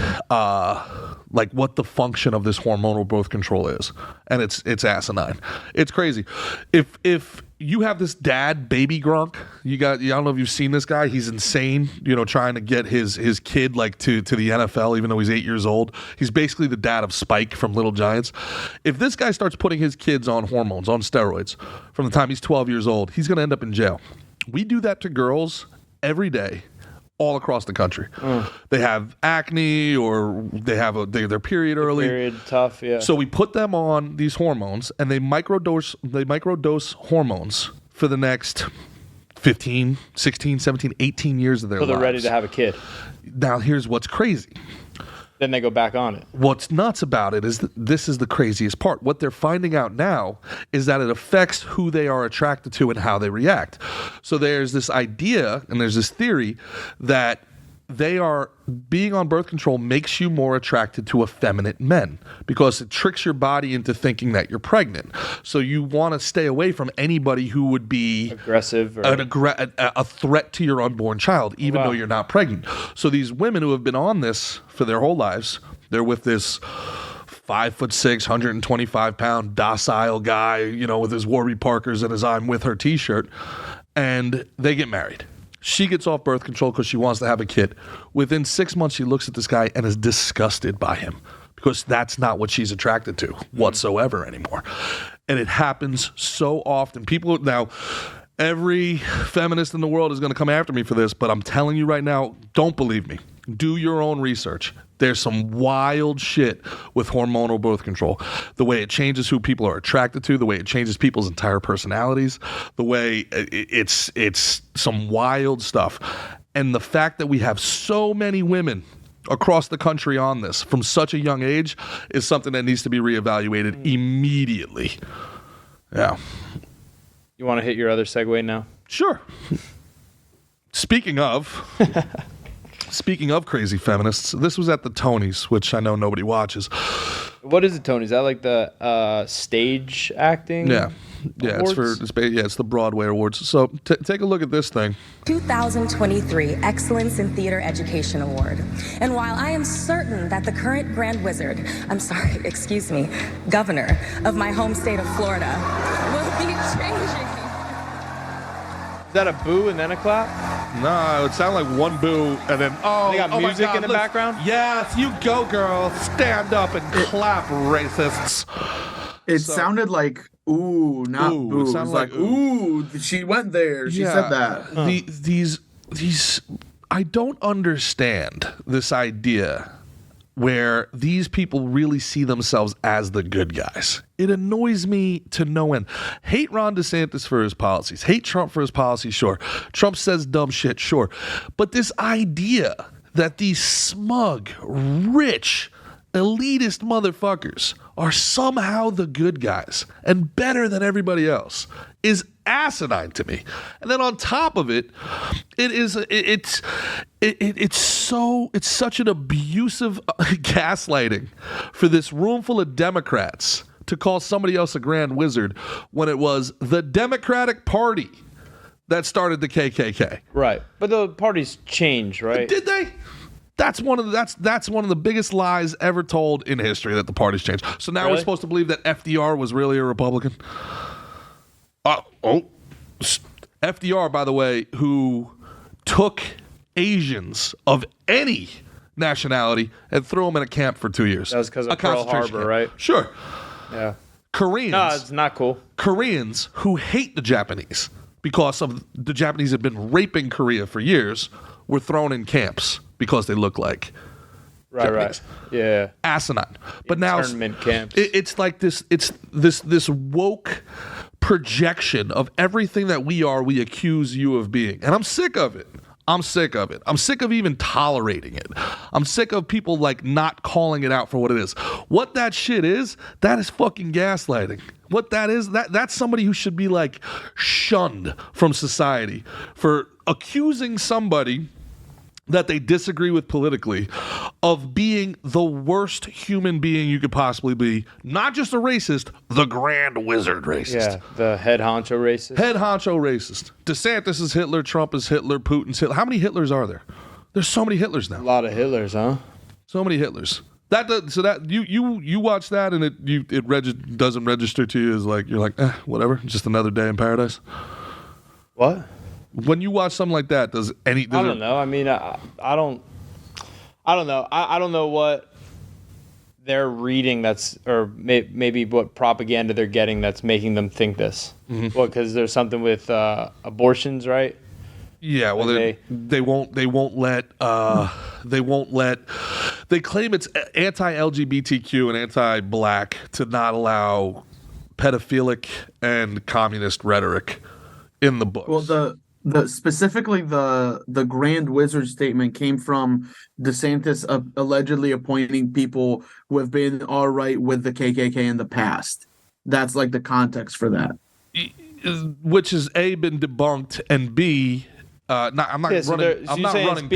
function of this hormonal birth control is. And it's asinine. It's crazy. If you have this dad, Baby Gronk, I don't know if you've seen this guy. He's insane, trying to get his kid like to the NFL, even though he's 8 years old. He's basically the dad of Spike from Little Giants. If this guy starts putting his kids on hormones, on steroids, from the time he's 12 years old, he's going to end up in jail. We do that to girls every day, all across the country. They have acne or they have their period early. Period tough, yeah. So we put them on these hormones and they microdose hormones for the next 15, 16, 17, 18 years of their lives. So they're ready to have a kid. Now here's what's crazy. Then they go back on it. What's nuts about it is this is the craziest part. What they're finding out now is that it affects who they are attracted to and how they react. So there's this idea and there's this theory that being on birth control makes you more attracted to effeminate men because it tricks your body into thinking that you're pregnant. So you want to stay away from anybody who would be aggressive or a threat to your unborn child, even though you're not pregnant. So these women who have been on this for their whole lives, they're with this 5'6", 125-pound docile guy, with his Warby Parkers and his "I'm with her" T-shirt, and they get married. She gets off birth control because she wants to have a kid. Within 6 months, she looks at this guy and is disgusted by him because that's not what she's attracted to whatsoever anymore. And it happens so often. Now, every feminist in the world is going to come after me for this, but I'm telling you right now, don't believe me. Do your own research. There's some wild shit with hormonal birth control. The way it changes who people are attracted to, the way it changes people's entire personalities, the way it's some wild stuff. And the fact that we have so many women across the country on this from such a young age is something that needs to be reevaluated immediately. Yeah. You want to hit your other segue now? Sure. Speaking of crazy feminists, this was at the Tonys, which I know nobody watches. What is the Tonys? Is that like the stage acting? Yeah, awards? it's the Broadway Awards. So take a look at this thing. 2023 Excellence in Theater Education Award. And while I am certain that the current governor of my home state of Florida will be changing. Is that a boo and then a clap? No, it would sound like one boo and then, They got music in the background? Yes, you go, girl. Stand up and clap, racists. It sounded like ooh, not ooh, boo. It It sounded was like ooh, she went there. She said that. These I don't understand this idea where these people really see themselves as the good guys. It annoys me to no end. Hate Ron DeSantis for his policies. Hate Trump for his policies, sure. Trump says dumb shit, sure. But this idea that these smug, rich, elitist motherfuckers are somehow the good guys and better than everybody else is asinine to me. And then on top of it, it's such an abusive gaslighting for this room full of Democrats to call somebody else a grand wizard when it was the Democratic Party that started the KKK. Right. But the parties change, right? Did they? That's one of the biggest lies ever told in history, that the parties changed. So now we're supposed to believe that FDR was really a Republican? FDR, by the way, who took Asians of any nationality and threw them in a camp for 2 years. That was because of Pearl Harbor, right? Sure. Yeah. Koreans. No, it's not cool. Koreans who hate the Japanese because of the Japanese have been raping Korea for years were thrown in camps because they look like Japanese. Yeah. Asinine. But now internment camps. It's like this woke projection of everything that we accuse you of being. And I'm sick of it. I'm sick of it. I'm sick of even tolerating it. I'm sick of people like not calling it out for what it is. What that shit is, that is fucking gaslighting. What that is, that's somebody who should be like shunned from society for accusing somebody that they disagree with politically of being the worst human being you could possibly be. Not just a racist, the grand wizard racist. Yeah, the head honcho racist. Head honcho racist. DeSantis is Hitler, Trump is Hitler, Putin's Hitler. How many Hitlers are there? There's so many Hitlers now. A lot of Hitlers, huh? So many Hitlers. You watch that and it doesn't register to you as like, you're like, whatever, just another day in paradise. What? When you watch something like that, I don't know. I mean, I don't know. I don't know what they're reading or maybe what propaganda they're getting that's making them think this. Mm-hmm. Well, because there's something with abortions, right? Yeah. Well, they won't let. They claim it's anti-LGBTQ and anti-black to not allow pedophilic and communist rhetoric in the books. Well, specifically the Grand Wizard statement came from DeSantis allegedly appointing people who have been all right with the KKK in the past. That's like the context for that. Which has A, been debunked, and B, I'm not running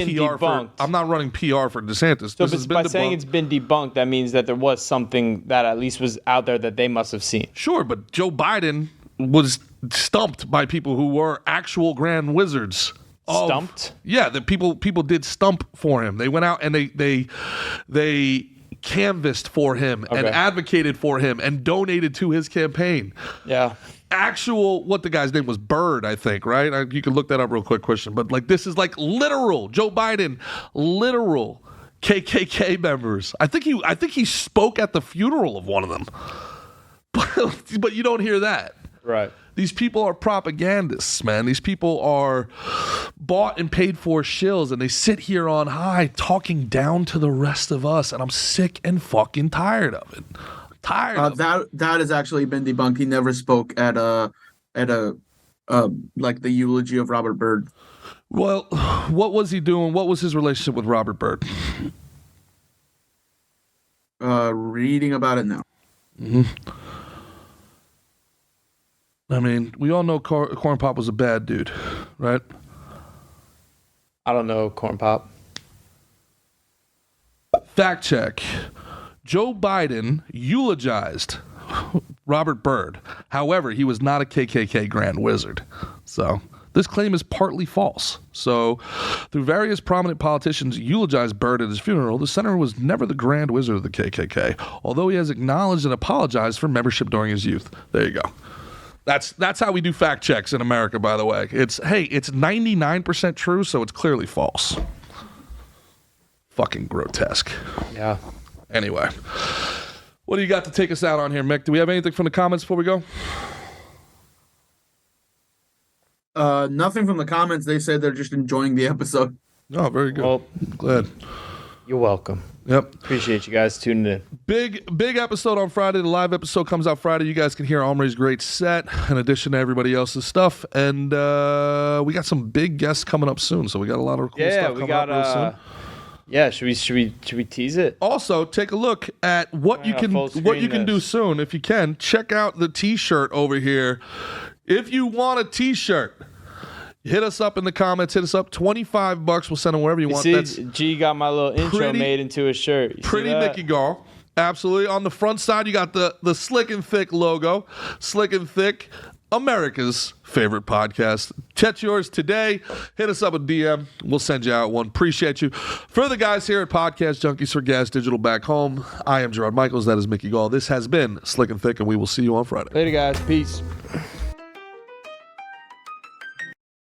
PR for DeSantis. So by saying it's been debunked, that means that there was something that at least was out there that they must have seen. Sure, but Joe Biden was stumped by people who were actual grand wizards. Stumped? Yeah, the people did stump for him. They went out and they canvassed for him and advocated for him and donated to his campaign. Yeah. What the guy's name was, Bird, I think, right? You can look that up real quick, Christian. But like, this is like literal Joe Biden, literal KKK members. I think he spoke at the funeral of one of them. But you don't hear that. Right. These people are propagandists, man. These people are bought and paid for shills, and they sit here on high talking down to the rest of us, and I'm sick and fucking tired of it. That has actually been debunked. He never spoke at a like the eulogy of Robert Byrd. Well, what was he doing? What was his relationship with Robert Byrd? Reading about it now. Mm-hmm. I mean, we all know Corn Pop was a bad dude, right? I don't know Corn Pop. Fact check. Joe Biden eulogized Robert Byrd. However, he was not a KKK grand wizard. So this claim is partly false. So through various prominent politicians eulogized Byrd at his funeral, the senator was never the grand wizard of the KKK, although he has acknowledged and apologized for membership during his youth. There you go. That's how we do fact checks in America, by the way. It's 99% true, so it's clearly false. Fucking grotesque. Yeah. Anyway, what do you got to take us out on here, Mick? Do we have anything from the comments before we go? Nothing from the comments. They said they're just enjoying the episode. Oh, very good. Well, glad. You're welcome. Yep. Appreciate you guys tuning in. Big episode on Friday. The live episode comes out Friday. You guys can hear Omri's great set in addition to everybody else's stuff. And we got some big guests coming up soon. So we got a lot of cool stuff coming up real soon. Yeah, should we tease it? Also, take a look at what you can do soon. If you can, check out the T-shirt over here. If you want a T-shirt, hit us up in the comments. Hit us up. $25. We'll send them wherever you want. That's G got my little intro made into a shirt. You pretty Mickey Gall. Absolutely. On the front side, you got the Slick and Thick logo. Slick and Thick, America's favorite podcast. Catch yours today. Hit us up a DM. We'll send you out one. Appreciate you. For the guys here at Podcast Junkies for Gas Digital back home, I am Gerard Michaels. That is Mickey Gall. This has been Slick and Thick, and we will see you on Friday. Later, guys. Peace.